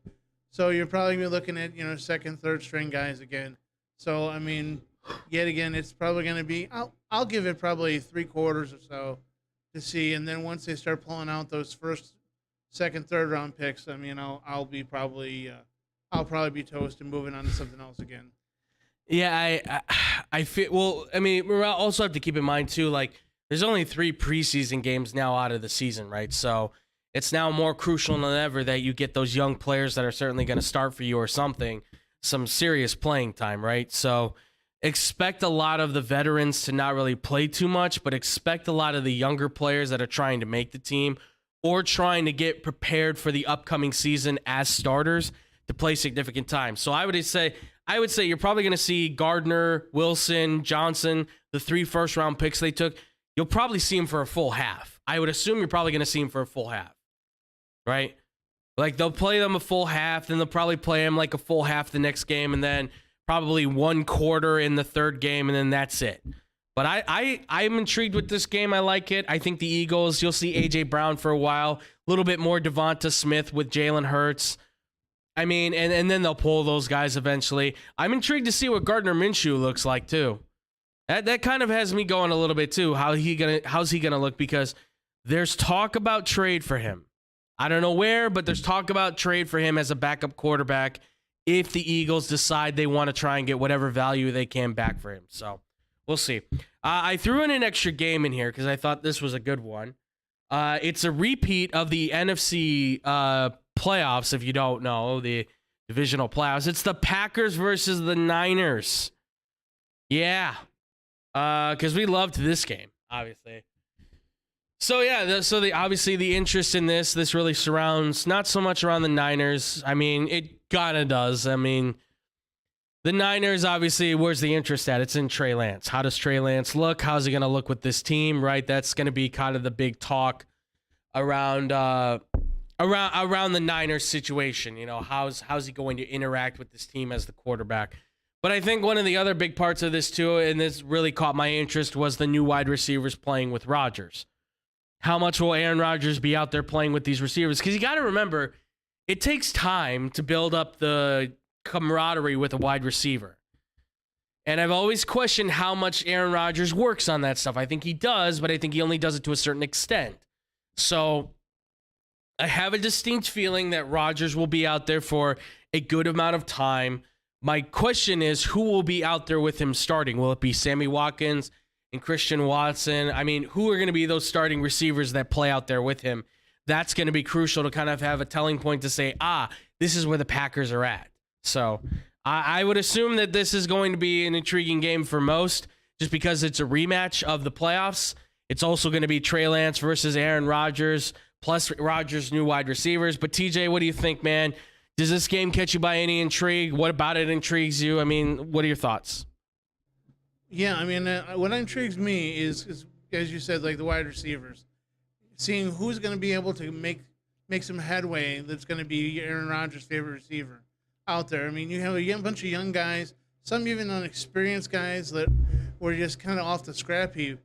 So you're probably going to be looking at, second, third string guys again. So, I mean, yet again, it's probably going to be, I'll give it probably 3 quarters or so to see. And then once they start pulling out those first, second, third round picks, I mean, I'll probably be toast and moving on to something else again. Yeah, I feel, well, I mean, we also have to keep in mind too, like there's only 3 preseason games now out of the season, right? So it's now more crucial than ever that you get those young players that are certainly going to start for you or something, some serious playing time, right? So expect a lot of the veterans to not really play too much, but expect a lot of the younger players that are trying to make the team or trying to get prepared for the upcoming season as starters to play significant time. So I would say you're probably going to see Gardner, Wilson, Johnson, the 3 first-round picks they took. You'll probably see them for a full half. I would assume you're probably going to see them for a full half, right? Like they'll play them a full half, then they'll probably play them like a full half the next game, and then probably 1 quarter in the third game, and then that's it. But I'm intrigued with this game. I like it. I think the Eagles, you'll see A.J. Brown for a while, a little bit more Devonta Smith with Jalen Hurts. I mean, and then they'll pull those guys eventually. I'm intrigued to see what Gardner Minshew looks like too. That kind of has me going a little bit too. How's he gonna look? Because there's talk about trade for him. I don't know where, but there's talk about trade for him as a backup quarterback if the Eagles decide they want to try and get whatever value they can back for him. So we'll see. I threw in an extra game in here because I thought this was a good one. It's a repeat of the NFC playoffs, if you don't know, the divisional playoffs. It's the Packers versus the Niners. Yeah, because we loved this game, obviously. So yeah, obviously the interest in this really surrounds not so much around the Niners. I mean, it kind of does. I mean, the Niners, obviously, where's the interest at? It's in Trey Lance. How does Trey Lance look? How's he going to look with this team, right? That's going to be kind of the big talk around the Niners situation. How's he going to interact with this team as the quarterback? But I think one of the other big parts of this too, and this really caught my interest, was the new wide receivers playing with Rodgers. How much will Aaron Rodgers be out there playing with these receivers? Because you got to remember, it takes time to build up the camaraderie with a wide receiver. And I've always questioned how much Aaron Rodgers works on that stuff. I think he does, but I think he only does it to a certain extent. So I have a distinct feeling that Rodgers will be out there for a good amount of time. My question is, who will be out there with him starting? Will it be Sammy Watkins and Christian Watson? I mean, who are going to be those starting receivers that play out there with him? That's going to be crucial to kind of have a telling point to say, this is where the Packers are at. So I would assume that this is going to be an intriguing game for most, just because it's a rematch of the playoffs. It's also going to be Trey Lance versus Aaron Rodgers, plus Rodgers' new wide receivers. But TJ, what do you think, man? Does this game catch you by any intrigue? What about it intrigues you? I mean, what are your thoughts? Yeah, I mean, what intrigues me is, as you said, like the wide receivers, seeing who's going to be able to make make some headway that's going to be Aaron Rodgers' favorite receiver out there. I mean, you have a bunch of young guys, some even unexperienced guys that were just kind of off the scrap heap.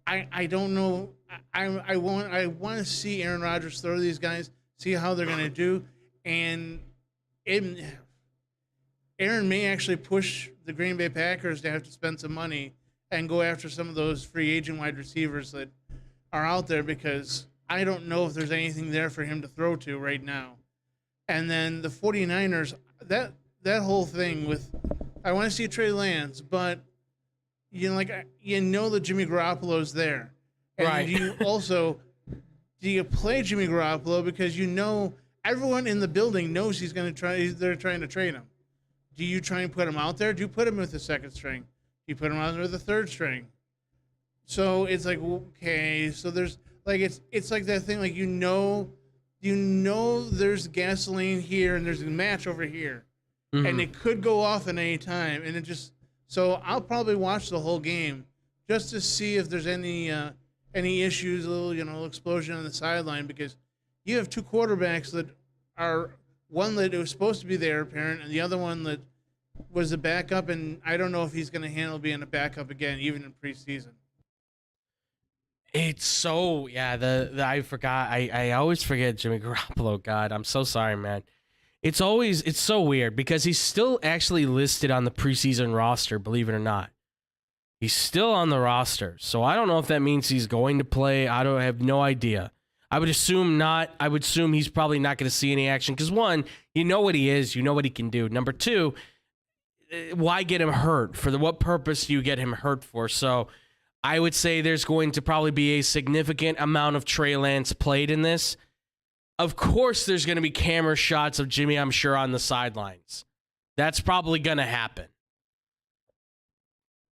I don't know. I want to see Aaron Rodgers throw these guys, see how they're going to do, and Aaron may actually push the Green Bay Packers to have to spend some money and go after some of those free agent wide receivers that are out there, because I don't know if there's anything there for him to throw to right now. And then the 49ers, that whole thing with, I want to see Trey Lance, but you know that Jimmy Garoppolo's there. And right. do you play Jimmy Garoppolo because you know everyone in the building knows they're trying to trade him. Do you try and put him out there? Do you put him with the second string? Do you put him out there with the third string? So it's like, okay, so there's like it's like that thing, like you know there's gasoline here and there's a match over here. Mm-hmm. And it could go off at any time, and so I'll probably watch the whole game just to see if there's any issues, a little explosion on the sideline, because you have two quarterbacks that are one that was supposed to be the heir apparent and the other one that was a backup, and I don't know if he's going to handle being a backup again, even in preseason. It's so, I forgot. I always forget Jimmy Garoppolo. God, I'm so sorry, man. It's so weird because he's still actually listed on the preseason roster, believe it or not. He's still on the roster. So I don't know if that means he's going to play. I have no idea. I would assume not. I would assume he's probably not going to see any action because, one, you know what he is. You know what he can do. Number two, why get him hurt? For what purpose do you get him hurt for? So I would say there's going to probably be a significant amount of Trey Lance played in this. Of course, there's going to be camera shots of Jimmy, I'm sure, on the sidelines. That's probably going to happen.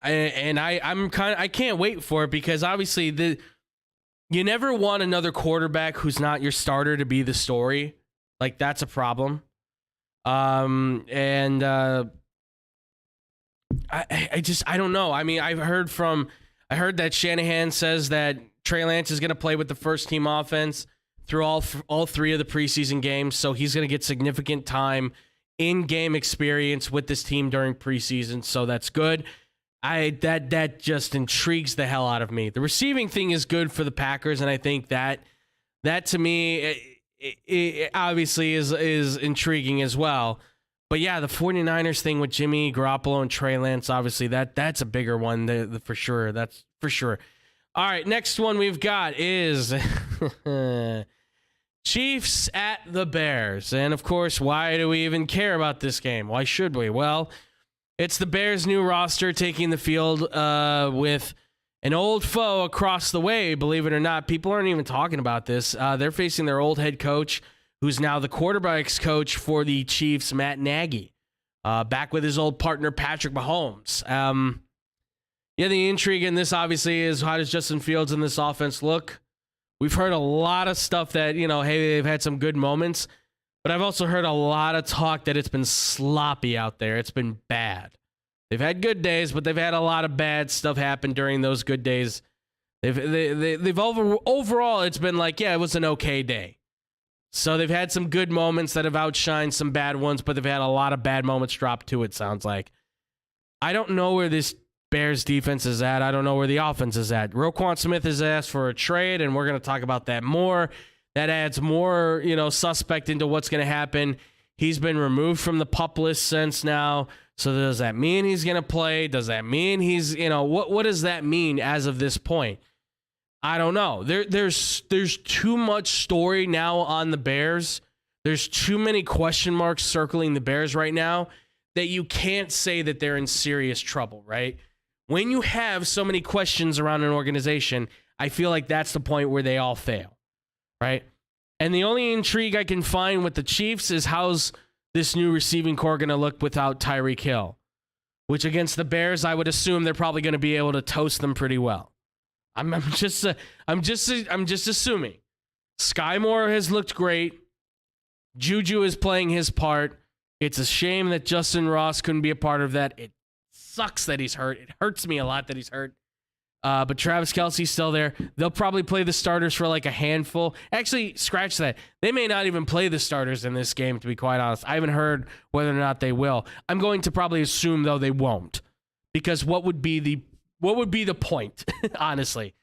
I can't wait for it because obviously you never want another quarterback who's not your starter to be the story. Like, that's a problem. I don't know. I mean, I heard that Shanahan says that Trey Lance is going to play with the first team offense through all three of the preseason games. So he's going to get significant time in-game experience with this team during preseason. So that's good. That just intrigues the hell out of me. The receiving thing is good for the Packers, and I think that to me it obviously is intriguing as well. But yeah, the 49ers thing with Jimmy Garoppolo and Trey Lance, obviously that's a bigger one for sure. That's for sure. All right, next one we've got is Chiefs at the Bears. And of course, why do we even care about this game? Why should we? Well, it's the Bears' new roster taking the field with an old foe across the way, believe it or not. People aren't even talking about this. They're facing their old head coach, who's now the quarterback's coach for the Chiefs, Matt Nagy, back with his old partner, Patrick Mahomes. The intrigue in this, obviously, is how does Justin Fields in this offense look? We've heard a lot of stuff that, hey, they've had some good moments. But I've also heard a lot of talk that it's been sloppy out there. It's been bad. They've had good days, but they've had a lot of bad stuff happen during those good days. Overall, it's been like, it was an okay day. So they've had some good moments that have outshined some bad ones, but they've had a lot of bad moments drop too, it sounds like. I don't know where this Bears defense is at. I don't know where the offense is at. Roquan Smith has asked for a trade, and we're going to talk about that more. That adds more, suspect into what's going to happen. He's been removed from the PUP list since now. So does that mean he's going to play? Does that mean he's, what does that mean as of this point? I don't know. There's too much story now on the Bears. There's too many question marks circling the Bears right now that you can't say that they're in serious trouble, right? When you have so many questions around an organization, I feel like that's the point where they all fail. Right? And the only intrigue I can find with the Chiefs is how's this new receiving core going to look without Tyreek Hill, which against the Bears, I would assume they're probably going to be able to toast them pretty well. I'm just assuming. Sky Moore has looked great. Juju is playing his part. It's a shame that Justin Ross couldn't be a part of that. It sucks that he's hurt. It hurts me a lot that he's hurt. But Travis Kelce's still there. They'll probably play the starters for like a handful. Actually, scratch that. They may not even play the starters in this game, to be quite honest. I haven't heard whether or not they will. I'm going to probably assume, though, they won't. Because what would be the point, honestly?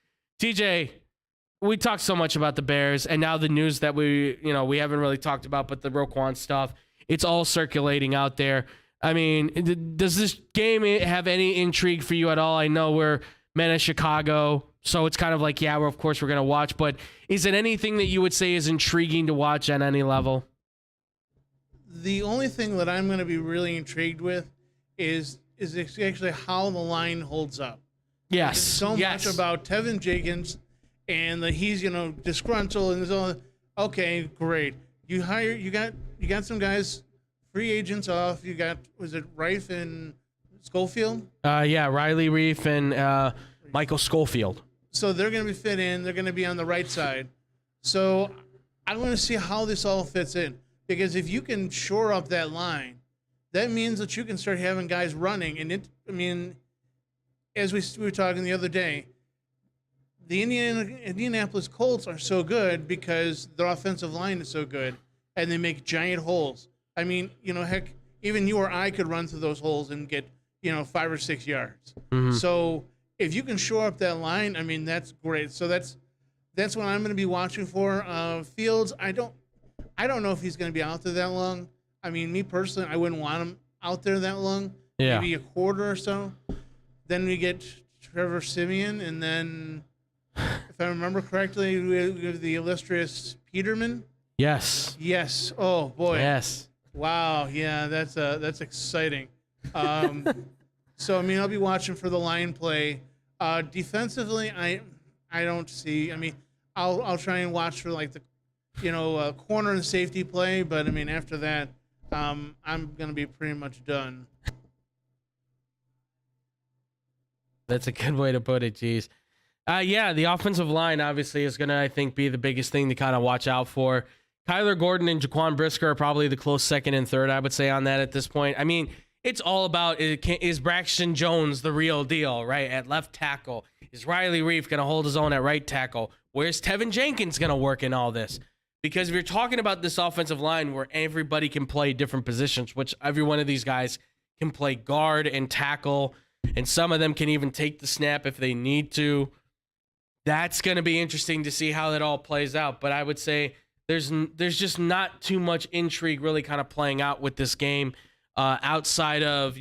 TJ, we talked so much about the Bears, and now the news that we haven't really talked about, but the Roquan stuff, it's all circulating out there. I mean, does this game have any intrigue for you at all? I know we're men of Chicago, so it's kind of like, yeah, of course we're going to watch, but is it anything that you would say is intriguing to watch at any level? The only thing that I'm going to be really intrigued with is actually how the line holds up. Yes. It's so much about Tevin Jenkins and that he's, disgruntled and so, okay, great. You got some guys, free agents off. You got, was it Rife and Schofield? Yeah, Riley Reif and Michael Schofield. So they're going to be fit in. They're going to be on the right side. So I want to see how this all fits in. Because if you can shore up that line, that means that you can start having guys running. And as we were talking the other day, the Indianapolis Colts are so good because their offensive line is so good, and they make giant holes. I mean, heck, even you or I could run through those holes and get 5 or 6 yards. Mm-hmm. So if you can shore up that line, I mean, that's great. So that's what I'm going to be watching for. Fields, I don't know if he's going to be out there that long. I mean, me personally, I wouldn't want him out there that long. Yeah. Maybe a quarter or so. Then we get Trevor Siemian, and then, if I remember correctly, we have the illustrious Peterman. Yes. Yes. Oh boy. Yes. Wow. Yeah, that's exciting. So I mean, I'll be watching for the line play. Defensively, I don't see. I mean, I'll try and watch for like the, corner and safety play. But I mean, after that, I'm gonna be pretty much done. That's a good way to put it. Geez. Yeah, the offensive line obviously is gonna, I think, be the biggest thing to kind of watch out for. Kyler Gordon and Jaquan Brisker are probably the close second and third, I would say, on that at this point. I mean, it's all about, is Braxton Jones the real deal, right? At left tackle. Is Riley Reif going to hold his own at right tackle? Where's Tevin Jenkins going to work in all this? Because if you're talking about this offensive line where everybody can play different positions, which every one of these guys can play guard and tackle, and some of them can even take the snap if they need to, that's going to be interesting to see how that all plays out. But I would say there's just not too much intrigue really kind of playing out with this game. Outside of,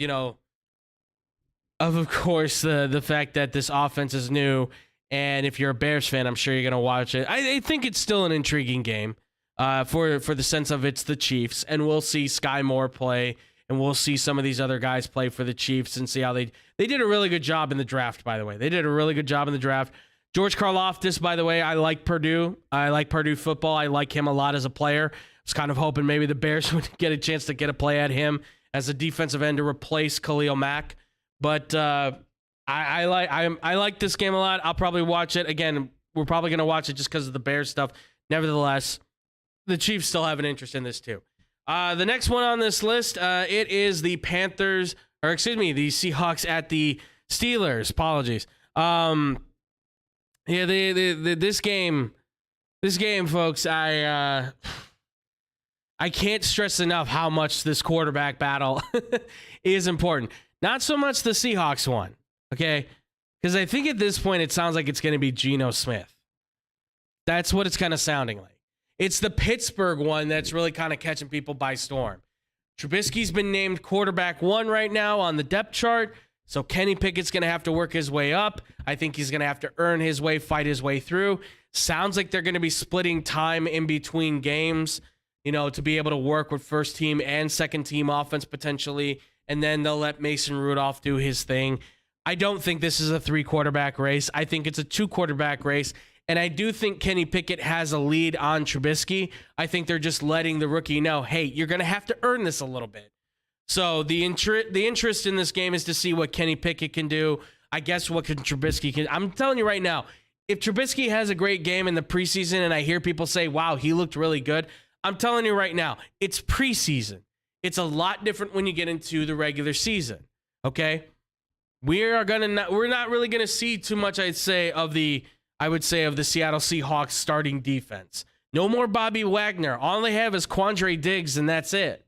of course, the fact that this offense is new. And if you're a Bears fan, I'm sure you're going to watch it. I think it's still an intriguing game for the sense of it's the Chiefs. And we'll see Sky Moore play. And we'll see some of these other guys play for the Chiefs and see how they did a really good job in the draft, by the way. They did a really good job in the draft. George Karlaftis, by the way, I like Purdue. I like Purdue football. I like him a lot as a player. I was kind of hoping maybe the Bears would get a chance to get a play at him as a defensive end to replace Khalil Mack. But I like this game a lot. I'll probably watch it. Again, we're probably going to watch it just because of the Bears stuff. Nevertheless, the Chiefs still have an interest in this too. The next one on this list, it is the Seahawks at the Steelers. Apologies. Yeah, this game, folks, I can't stress enough how much this quarterback battle is important. Not so much the Seahawks one, okay? Because I think at this point it sounds like it's going to be Geno Smith. That's what it's kind of sounding like. It's the Pittsburgh one that's really kind of catching people by storm. Trubisky's been named quarterback 1 right now on the depth chart, so Kenny Pickett's going to have to work his way up. I think he's going to have to earn his way, fight his way through. Sounds like they're going to be splitting time in between games, to be able to work with first team and second team offense potentially, and then they'll let Mason Rudolph do his thing. I don't think this is a 3 quarterback race. I think it's a 2 quarterback race, and I do think Kenny Pickett has a lead on Trubisky. I think they're just letting the rookie know, hey, you're going to have to earn this a little bit. So the interest in this game is to see what Kenny Pickett can do. I guess what Trubisky can. I'm telling you right now, if Trubisky has a great game in the preseason and I hear people say, wow, he looked really good, I'm telling you right now, it's preseason. It's a lot different when you get into the regular season, okay? we're not really gonna see too much, I would say of the Seattle Seahawks starting defense. No more Bobby Wagner. All they have is Quandre Diggs, and that's it.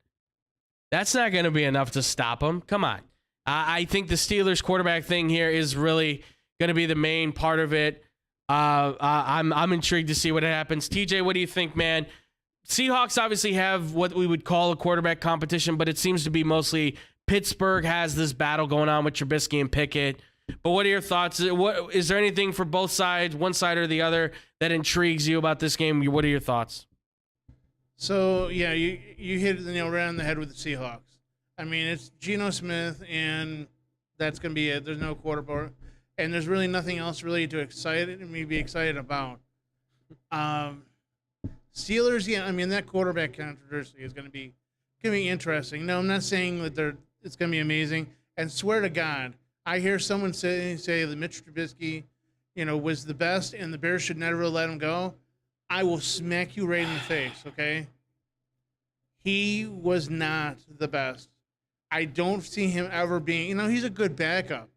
That's not going to be enough to stop them. Come on. I think the Steelers quarterback thing here is really going to be the main part of it. I'm intrigued to see what happens. TJ, what do you think, man? Seahawks obviously have what we would call a quarterback competition, but it seems to be mostly Pittsburgh has this battle going on with Trubisky and Pickett. But what are your thoughts? Is there anything for both sides, one side or the other, that intrigues you about this game? What are your thoughts? So, yeah, you hit the nail right on the head with the Seahawks. I mean, it's Geno Smith, and that's going to be it. There's no quarterback, and there's really nothing else really to be excited about. Steelers, yeah, I mean, that quarterback controversy is going to be interesting. No, I'm not saying that it's going to be amazing. And swear to God, I hear someone say that Mitch Trubisky, was the best and the Bears should never let him go. I will smack you right in the face, okay? He was not the best. I don't see him ever being, he's a good backup,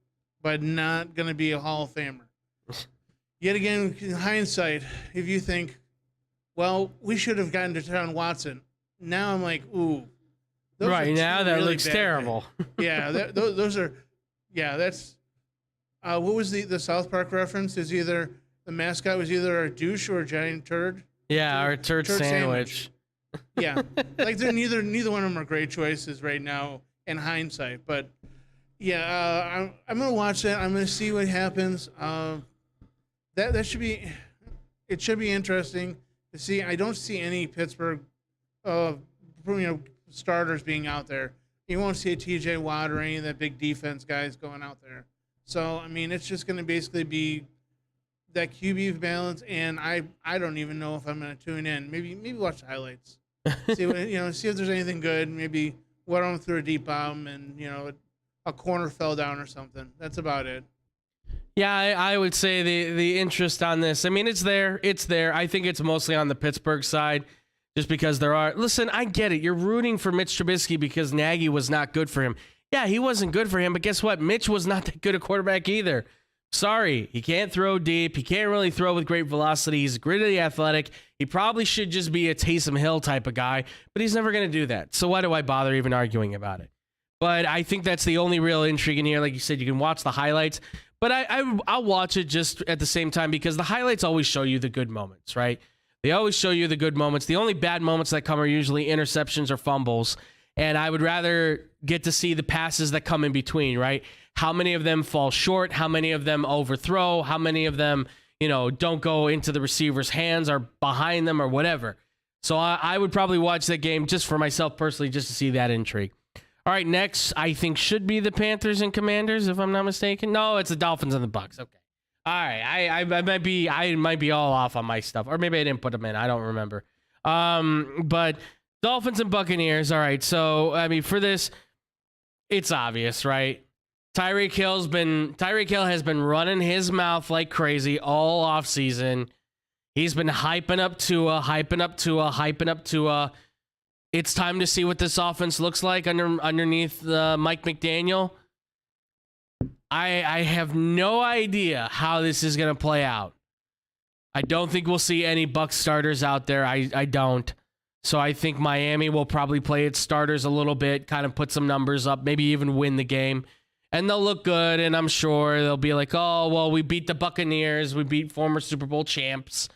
but not going to be a Hall of Famer. Yet again, in hindsight, if you think, well, we should have gotten to Deshaun Watson, now I'm like, ooh. Right, now that really looks terrible. Yeah, those are. Yeah, that's what was the South Park reference? Is either the mascot was either a douche or a giant turd. Yeah, or a turd sandwich. Yeah, like they're neither one of them are great choices right now in hindsight. But yeah, I'm gonna watch that. I'm gonna see what happens. That should be interesting to see. I don't see any Pittsburgh, starters being out there. You won't see a TJ Watt or any of that big defense guys going out there. So, I mean, it's just going to basically be that QB balance, and I don't even know if I'm going to tune in. Maybe watch the highlights. See if there's anything good. Maybe one of them threw a deep bomb and, a corner fell down or something. That's about it. Yeah, I would say the interest on this, I mean, it's there. It's there. I think it's mostly on the Pittsburgh side. Just because listen, I get it. You're rooting for Mitch Trubisky because Nagy was not good for him. Yeah, he wasn't good for him, but guess what? Mitch was not that good a quarterback either. Sorry, he can't throw deep. He can't really throw with great velocity. He's gritty athletic. He probably should just be a Taysom Hill type of guy, but he's never going to do that. So why do I bother even arguing about it? But I think that's the only real intrigue in here. Like you said, you can watch the highlights, but I'll watch it just at the same time because the highlights always show you the good moments, right? They always show you the good moments. The only bad moments that come are usually interceptions or fumbles. And I would rather get to see the passes that come in between, right? How many of them fall short? How many of them overthrow? How many of them, don't go into the receiver's hands or behind them or whatever? So I would probably watch that game just for myself personally, just to see that intrigue. All right, next, I think should be the Panthers and Commanders, if I'm not mistaken. No, it's the Dolphins and the Bucks. Okay. All right, I might be all off on my stuff, or maybe I didn't put them in. I don't remember. But Dolphins and Buccaneers. All right, so I mean for this, it's obvious, right? Tyreek Hill has been running his mouth like crazy all off season. He's been hyping up Tua. It's time to see what this offense looks like underneath Mike McDaniel. I have no idea how this is going to play out. I don't think we'll see any Bucs starters out there. I don't. So I think Miami will probably play its starters a little bit, kind of put some numbers up, maybe even win the game. And they'll look good, and I'm sure they'll be like, oh, well, we beat the Buccaneers. We beat former Super Bowl champs.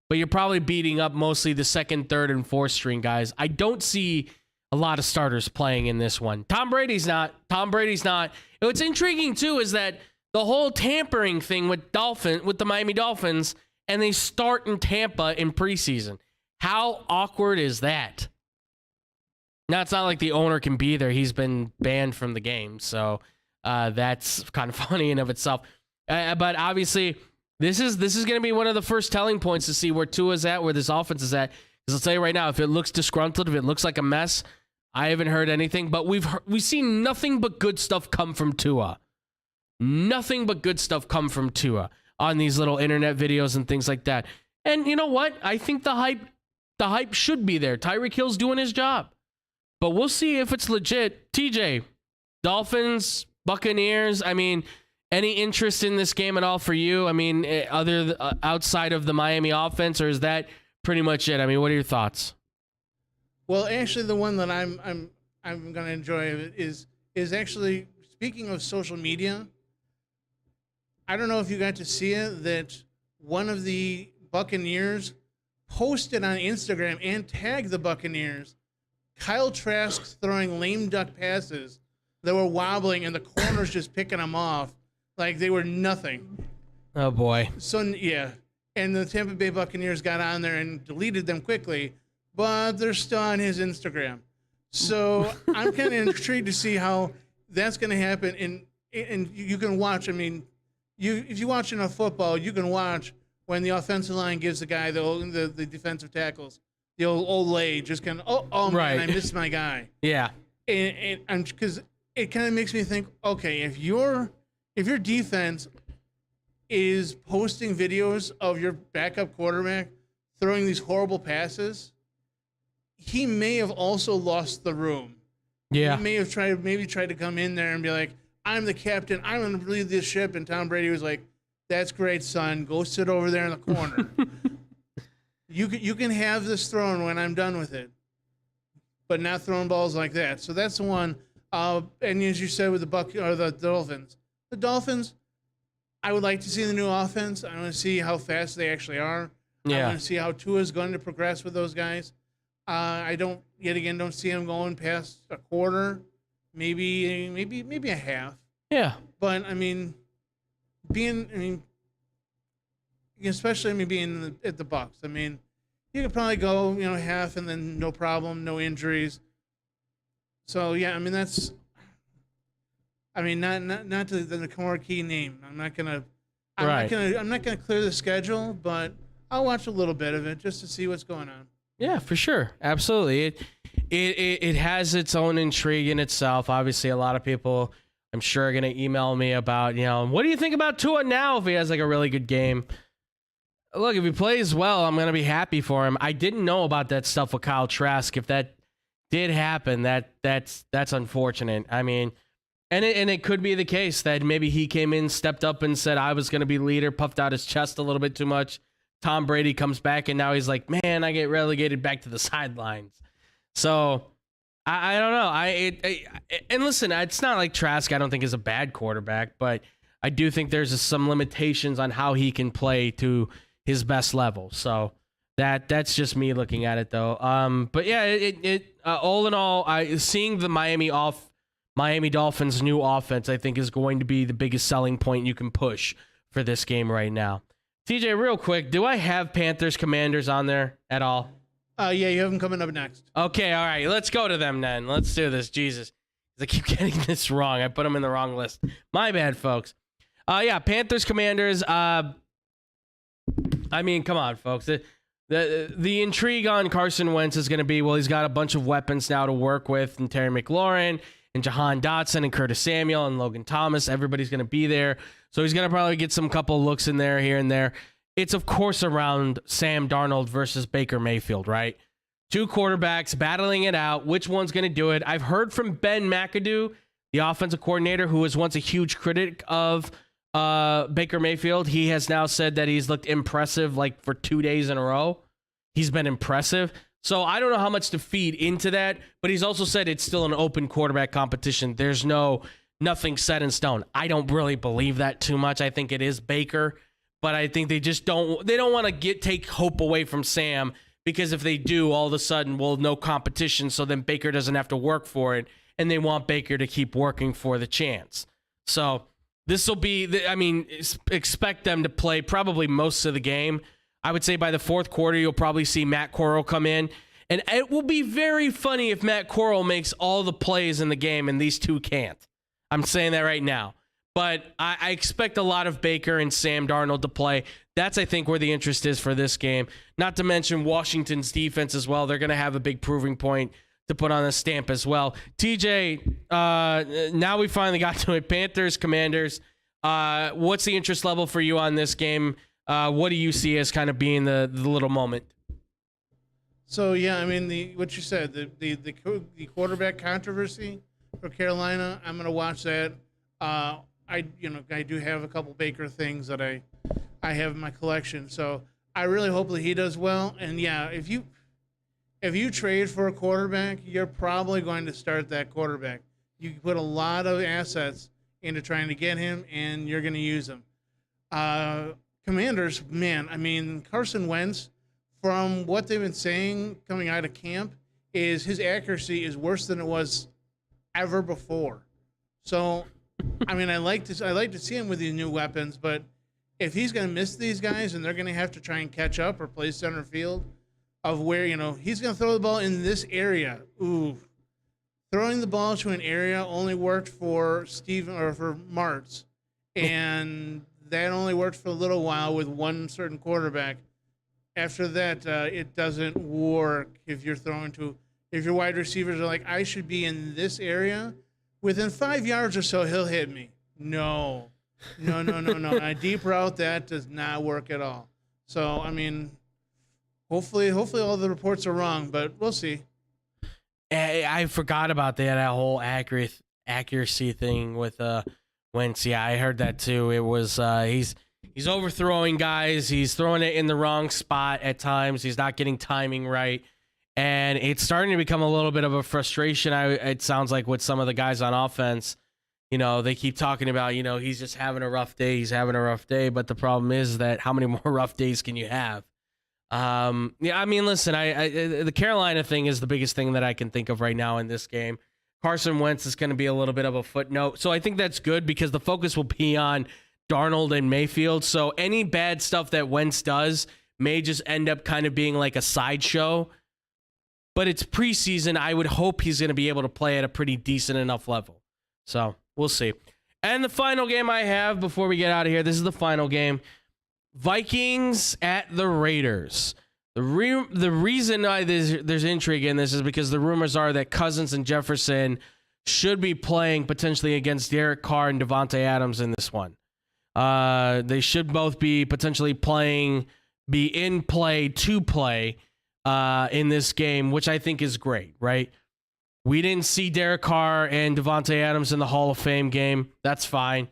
But you're probably beating up mostly the second, third, and fourth string guys. I don't see a lot of starters playing in this one. Tom Brady's not. What's intriguing, too, is that the whole tampering thing with the Miami Dolphins, and they start in Tampa in preseason. How awkward is that? Now, it's not like the owner can be there. He's been banned from the game, so that's kind of funny in of itself. But obviously, this is going to be one of the first telling points to see where Tua's at, where this offense is at. Because I'll tell you right now, if it looks disgruntled, if it looks like a mess, I haven't heard anything. But we've seen nothing but good stuff come from Tua. Nothing but good stuff come from Tua on these little internet videos and things like that. And you know what? I think the hype should be there. Tyreek Hill's doing his job. But we'll see if it's legit. TJ, Dolphins, Buccaneers, I mean, any interest in this game at all for you? I mean, outside of the Miami offense, or is that pretty much it? I mean, what are your thoughts? Well, actually, the one that I'm going to enjoy is actually, speaking of social media. I don't know if you got to see it, that one of the Buccaneers posted on Instagram and tagged the Buccaneers. Kyle Trask throwing lame duck passes that were wobbling and the corners just picking them off like they were nothing. Oh boy. So yeah, and the Tampa Bay Buccaneers got on there and deleted them quickly, but they're still on his Instagram. So I'm kind of intrigued to see how that's going to happen. And you can watch. I mean, if you watch enough football, you can watch when the offensive line gives the guy the defensive tackles the old lay, just kind of right. Man, I missed my guy. Yeah, and because it kind of makes me think, okay, if your defense is posting videos of your backup quarterback throwing these horrible passes, he may have also lost the room. Yeah, he may have tried to come in there and be like, I'm the captain, I'm going to lead this ship, and Tom Brady was like, that's great, son. Go sit over there in the corner. You can have this thrown when I'm done with it, but not throwing balls like that. So that's the one. And as you said with the Dolphins, I would like to see the new offense. I want to see how fast they actually are. Yeah. I want to see how Tua is going to progress with those guys. I don't see him going past a quarter, maybe a half. Yeah. But I mean, especially being at the Bucs. I mean, you could probably go, half and then no problem, no injuries. So yeah, I mean not the marquee name. I'm not gonna clear the schedule, but I'll watch a little bit of it just to see what's going on. Yeah, for sure, absolutely. It has its own intrigue in itself. Obviously, a lot of people, I'm sure, are gonna email me about, what do you think about Tua now if he has like a really good game? Look, if he plays well, I'm going to be happy for him. I didn't know about that stuff with Kyle Trask. If that did happen, that's unfortunate. I mean, and it could be the case that maybe he came in, stepped up and said, I was going to be leader, puffed out his chest a little bit too much. Tom Brady comes back, and now he's like, man, I get relegated back to the sidelines. So I don't know. And listen, it's not like Trask I don't think is a bad quarterback, but I do think there's some limitations on how he can play to his best level. So that's just me looking at it though. But yeah, all in all, seeing the Miami Dolphins new offense, I think is going to be the biggest selling point you can push for this game right now. TJ, real quick, do I have Panthers Commanders on there at all? Yeah, you have them coming up next. Okay, all right, let's go to them then. Let's do this. Jesus, I keep getting this wrong. I put them in the wrong list. My bad, folks. Yeah, Panthers Commanders. I mean, come on, folks. The intrigue on Carson Wentz is going to be, well, he's got a bunch of weapons now to work with, and Terry McLaurin and Jahan Dotson and Curtis Samuel and Logan Thomas. Everybody's going to be there. So he's going to probably get some couple looks in there, here and there. It's, of course, around Sam Darnold versus Baker Mayfield, right? Two quarterbacks battling it out. Which one's going to do it? I've heard from Ben McAdoo, the offensive coordinator, who was once a huge critic of Baker Mayfield. He has now said that he's looked impressive like for 2 days in a row. He's been impressive. So I don't know how much to feed into that, but he's also said it's still an open quarterback competition. There's nothing set in stone. I don't really believe that too much. I think it is Baker, but I think they don't want to take hope away from Sam, because if they do, all of a sudden, well, no competition, so then Baker doesn't have to work for it, and they want Baker to keep working for the chance. So this will be, expect them to play probably most of the game. I would say by the fourth quarter, you'll probably see Matt Corral come in. And it will be very funny if Matt Corral makes all the plays in the game and these two can't. I'm saying that right now. But I expect a lot of Baker and Sam Darnold to play. That's, I think, where the interest is for this game. Not to mention Washington's defense as well. They're going to have a big proving point to put on a stamp as well. TJ, now we finally got to it. Panthers, Commanders. What's the interest level for you on this game? What do you see as kind of being the little moment? So yeah, I mean what you said, the quarterback controversy for Carolina. I'm going to watch that. I do have a couple Baker things that I have in my collection. So I really hope that he does well. And yeah, if you trade for a quarterback, you're probably going to start that quarterback. You put a lot of assets into trying to get him, and you're going to use him. Commanders, man, I mean, Carson Wentz, from what they've been saying coming out of camp, is his accuracy is worse than it was ever before. So, I mean, I like to see him with these new weapons, but if he's going to miss these guys and they're going to have to try and catch up or play center field, of where he's going to throw the ball in this area. Ooh, throwing the ball to an area only worked for Steven or for Martz, and that only worked for a little while with one certain quarterback. After that, it doesn't work if you're if your wide receivers are like, I should be in this area. Within 5 yards or so, he'll hit me. No. A deep route, that does not work at all. So, I mean, hopefully all the reports are wrong, but we'll see. I forgot about that whole accuracy thing with Wentz. Yeah, I heard that too. It was he's overthrowing guys. He's throwing it in the wrong spot at times. He's not getting timing right. And it's starting to become a little bit of a frustration. It sounds like with some of the guys on offense, they keep talking about, he's just having a rough day. He's having a rough day. But the problem is that how many more rough days can you have? Yeah, I mean, listen, the Carolina thing is the biggest thing that I can think of right now in this game. Carson Wentz is going to be a little bit of a footnote. So I think that's good because the focus will be on Darnold and Mayfield. So any bad stuff that Wentz does may just end up kind of being like a sideshow. But it's preseason. I would hope he's going to be able to play at a pretty decent enough level. So we'll see. And the final game I have before we get out of here, this is the final game. Vikings at the Raiders. The reason why there's intrigue in this is because the rumors are that Cousins and Jefferson should be playing potentially against Derek Carr and Devontae Adams in this one. They should both be potentially be in play to play in this game, which I think is great, right? We didn't see Derek Carr and Devontae Adams in the Hall of Fame game. That's fine.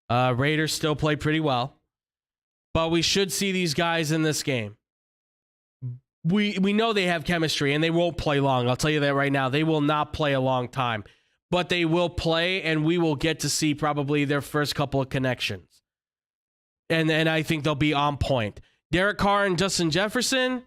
Raiders still play pretty well. But we should see these guys in this game. We know they have chemistry, and they won't play long. I'll tell you that right now. They will not play a long time. But they will play, and we will get to see probably their first couple of connections. And I think they'll be on point. Derek Carr and Justin Jefferson,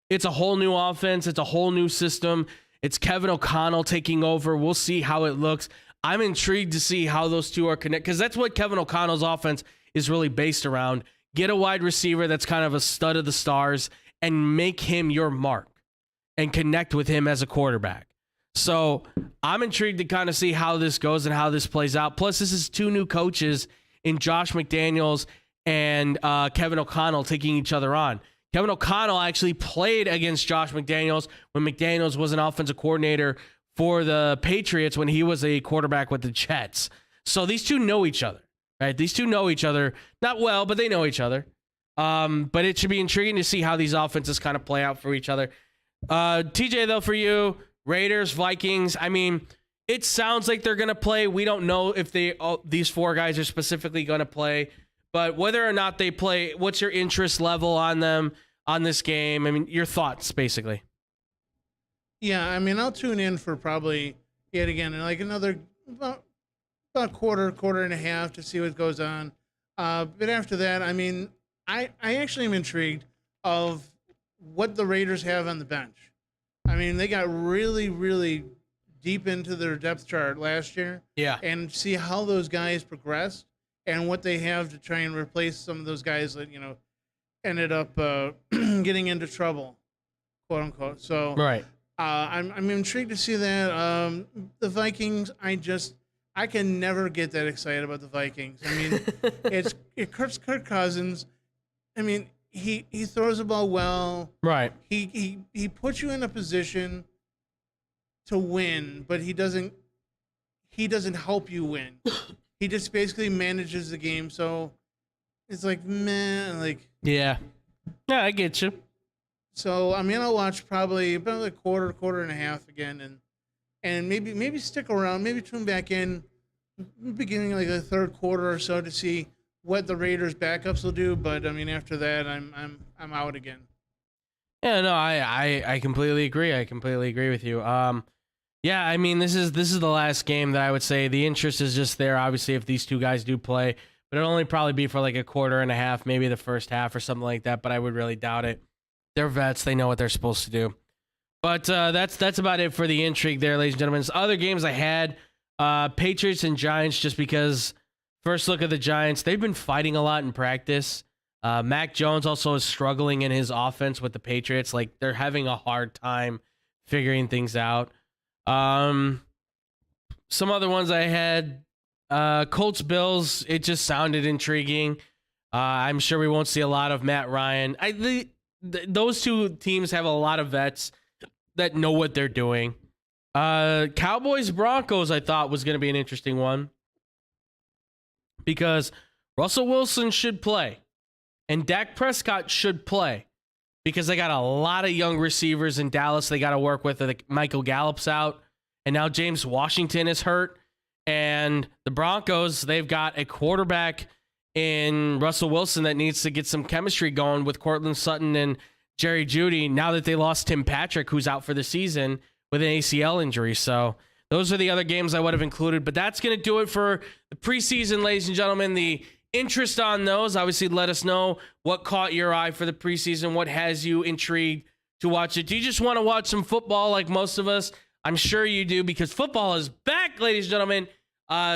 it's a whole new offense. It's a whole new system. It's Kevin O'Connell taking over. We'll see how it looks. I'm intrigued to see how those two are connected, because that's what Kevin O'Connell's offense is really based around. Get a wide receiver that's kind of a stud of the stars and make him your mark and connect with him as a quarterback. So I'm intrigued to kind of see how this goes and how this plays out. Plus, this is two new coaches in Josh McDaniels and Kevin O'Connell taking each other on. Kevin O'Connell actually played against Josh McDaniels when McDaniels was an offensive coordinator for the Patriots when he was a quarterback with the Jets. So these two know each other, right? These two know each other. Not well, but they know each other. But it should be intriguing to see how these offenses kind of play out for each other. TJ, though, for you, Raiders, Vikings, I mean, it sounds like they're going to play. We don't know if these four guys are specifically going to play. But whether or not they play, what's your interest level on them, on this game? I mean, your thoughts, basically. Yeah, I mean, I'll tune in for probably, yet again, like another about quarter and a half to see what goes on. But after that, I mean, I actually am intrigued of what the Raiders have on the bench. I mean, they got really, really deep into their depth chart last year. Yeah. And see how those guys progressed and what they have to try and replace some of those guys that, ended up getting into trouble, quote unquote. So right. I'm intrigued to see that. The Vikings, I can never get that excited about the Vikings. I mean, it's Kirk Cousins. I mean, he throws the ball well. Right. He puts you in a position to win, but he doesn't help you win. He just basically manages the game. So it's like, man, like. Yeah. Yeah, I get you. So, I mean, I'll watch probably about a quarter and a half again, and maybe stick around, maybe tune back in beginning like the third quarter or so to see what the Raiders backups will do. But I mean, after that, I'm out again. Yeah, no, I completely agree. I completely agree with you. Yeah, I mean, this is the last game that I would say the interest is just there. Obviously, if these two guys do play, but it'll only probably be for like a quarter and a half, maybe the first half or something like that. But I would really doubt it. They're vets; they know what they're supposed to do. But that's about it for the intrigue there, ladies and gentlemen. Other games I had, Patriots and Giants, just because first look at the Giants, they've been fighting a lot in practice. Mac Jones also is struggling in his offense with the Patriots. Like, they're having a hard time figuring things out. Some other ones I had, Colts Bills, it just sounded intriguing. I'm sure we won't see a lot of Matt Ryan. Those two teams have a lot of vets that know what they're doing. Cowboys Broncos, I thought was going to be an interesting one because Russell Wilson should play and Dak Prescott should play because they got a lot of young receivers in Dallas they got to work with. Like Michael Gallup's out, and now James Washington is hurt. And the Broncos, they've got a quarterback in Russell Wilson that needs to get some chemistry going with Cortland Sutton and Jerry Jeudy now that they lost Tim Patrick, who's out for the season with an ACL injury. So those are the other games I would have included. But that's going to do it for the preseason, ladies and gentlemen. The interest on those, obviously, let us know what caught your eye for the preseason. What has you intrigued to watch it? Do you just want to watch some football like most of us? I'm sure you do, because football is back, ladies and gentlemen.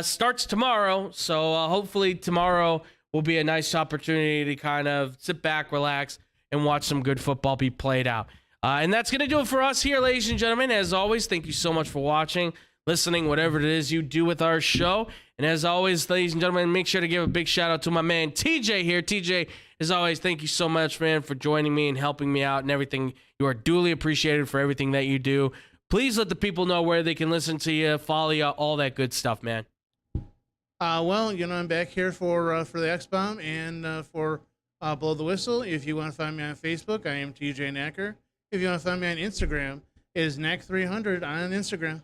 Starts tomorrow. So hopefully tomorrow will be a nice opportunity to kind of sit back, relax, and watch some good football be played out. And that's going to do it for us here, ladies and gentlemen. As always, thank you so much for watching, listening, whatever it is you do with our show. And as always, ladies and gentlemen, make sure to give a big shout out to my man TJ here. TJ, as always, thank you so much, man, for joining me and helping me out and everything. You are duly appreciated for everything that you do. Please let the people know where they can listen to you, follow you, all that good stuff, man. Well, I'm back here for the X-Bomb and for Blow the Whistle. If you want to find me on Facebook, I am TJ Knacker. If you want to find me on Instagram, it is Knack300 on Instagram.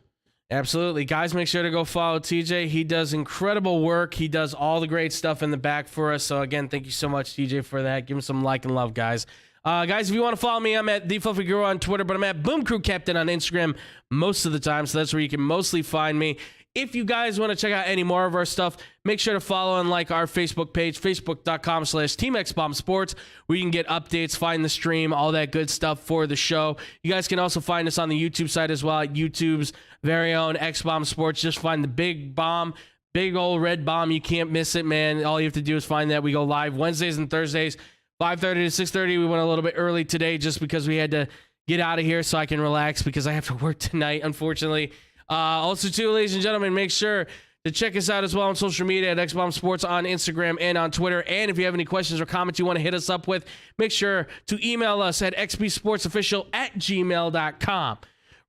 Absolutely. Guys, make sure to go follow TJ. He does incredible work. He does all the great stuff in the back for us. So, again, thank you so much, TJ, for that. Give him some like and love, guys. Guys, if you want to follow me, I'm at The Fluffy Guru on Twitter, but I'm at Boom Crew Captain on Instagram most of the time. So that's where you can mostly find me. If you guys want to check out any more of our stuff, make sure to follow and like our Facebook page, facebook.com/TeamXBombSports, where you can get updates, find the stream, all that good stuff for the show. You guys can also find us on the YouTube side as well, at YouTube's very own X-Bomb Sports. Just find the big bomb, big old red bomb. You can't miss it, man. All you have to do is find that. We go live Wednesdays and Thursdays, 5:30 to 6:30. We went a little bit early today just because we had to get out of here so I can relax because I have to work tonight, unfortunately. Also, too, ladies and gentlemen, make sure to check us out as well on social media at XBomb Sports on Instagram and on Twitter. And if you have any questions or comments you want to hit us up with, make sure to email us at xbsportsofficial@gmail.com.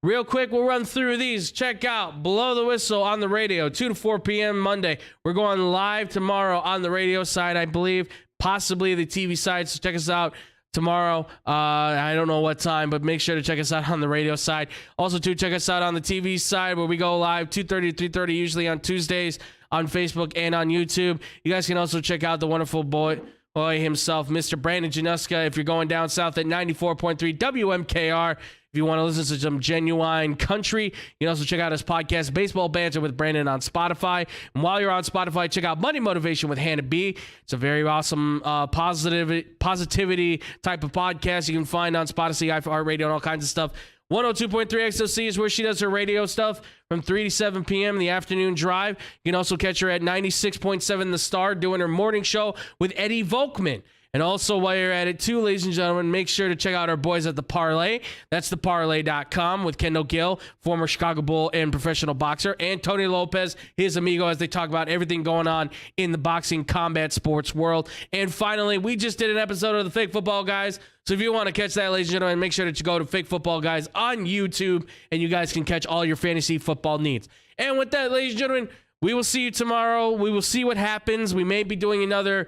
Real quick, we'll run through these. Check out Blow the Whistle on the radio, 2 to 4 p.m. Monday. We're going live tomorrow on the radio side, I believe, possibly the TV side. So check us out tomorrow. I don't know what time, but make sure to check us out on the radio side. Also, too, check us out on the TV side where we go live 2:30 to 3:30, usually on Tuesdays on Facebook and on YouTube. You guys can also check out the wonderful boy himself, Mr. Brandon Januska, if you're going down south at 94.3 WMKR. If you want to listen to some genuine country, you can also check out his podcast, Baseball Banter with Brandon, on Spotify. And while you're on Spotify, check out Money Motivation with Hannah B. It's a very awesome positivity type of podcast you can find on Spotify, iHeartRadio, and all kinds of stuff. 102.3 XOC is where she does her radio stuff from 3 to 7 p.m. in the afternoon drive. You can also catch her at 96.7 The Star doing her morning show with Eddie Volkman. And also, while you're at it, too, ladies and gentlemen, make sure to check out our boys at The Parlay. That's theparlay.com with Kendall Gill, former Chicago Bull and professional boxer, and Tony Lopez, his amigo, as they talk about everything going on in the boxing combat sports world. And finally, we just did an episode of the Fake Football Guys. So if you want to catch that, ladies and gentlemen, make sure that you go to Fake Football Guys on YouTube, and you guys can catch all your fantasy football needs. And with that, ladies and gentlemen, we will see you tomorrow. We will see what happens. We may be doing another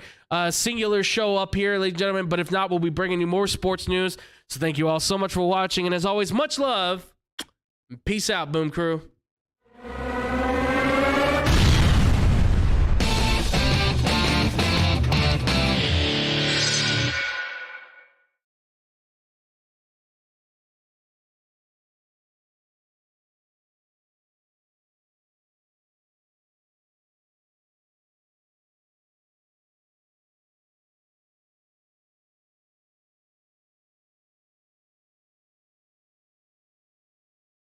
singular show up here, ladies and gentlemen, but if not, we'll be bringing you more sports news. So thank you all so much for watching, and as always, much love. Peace out, Boom Crew.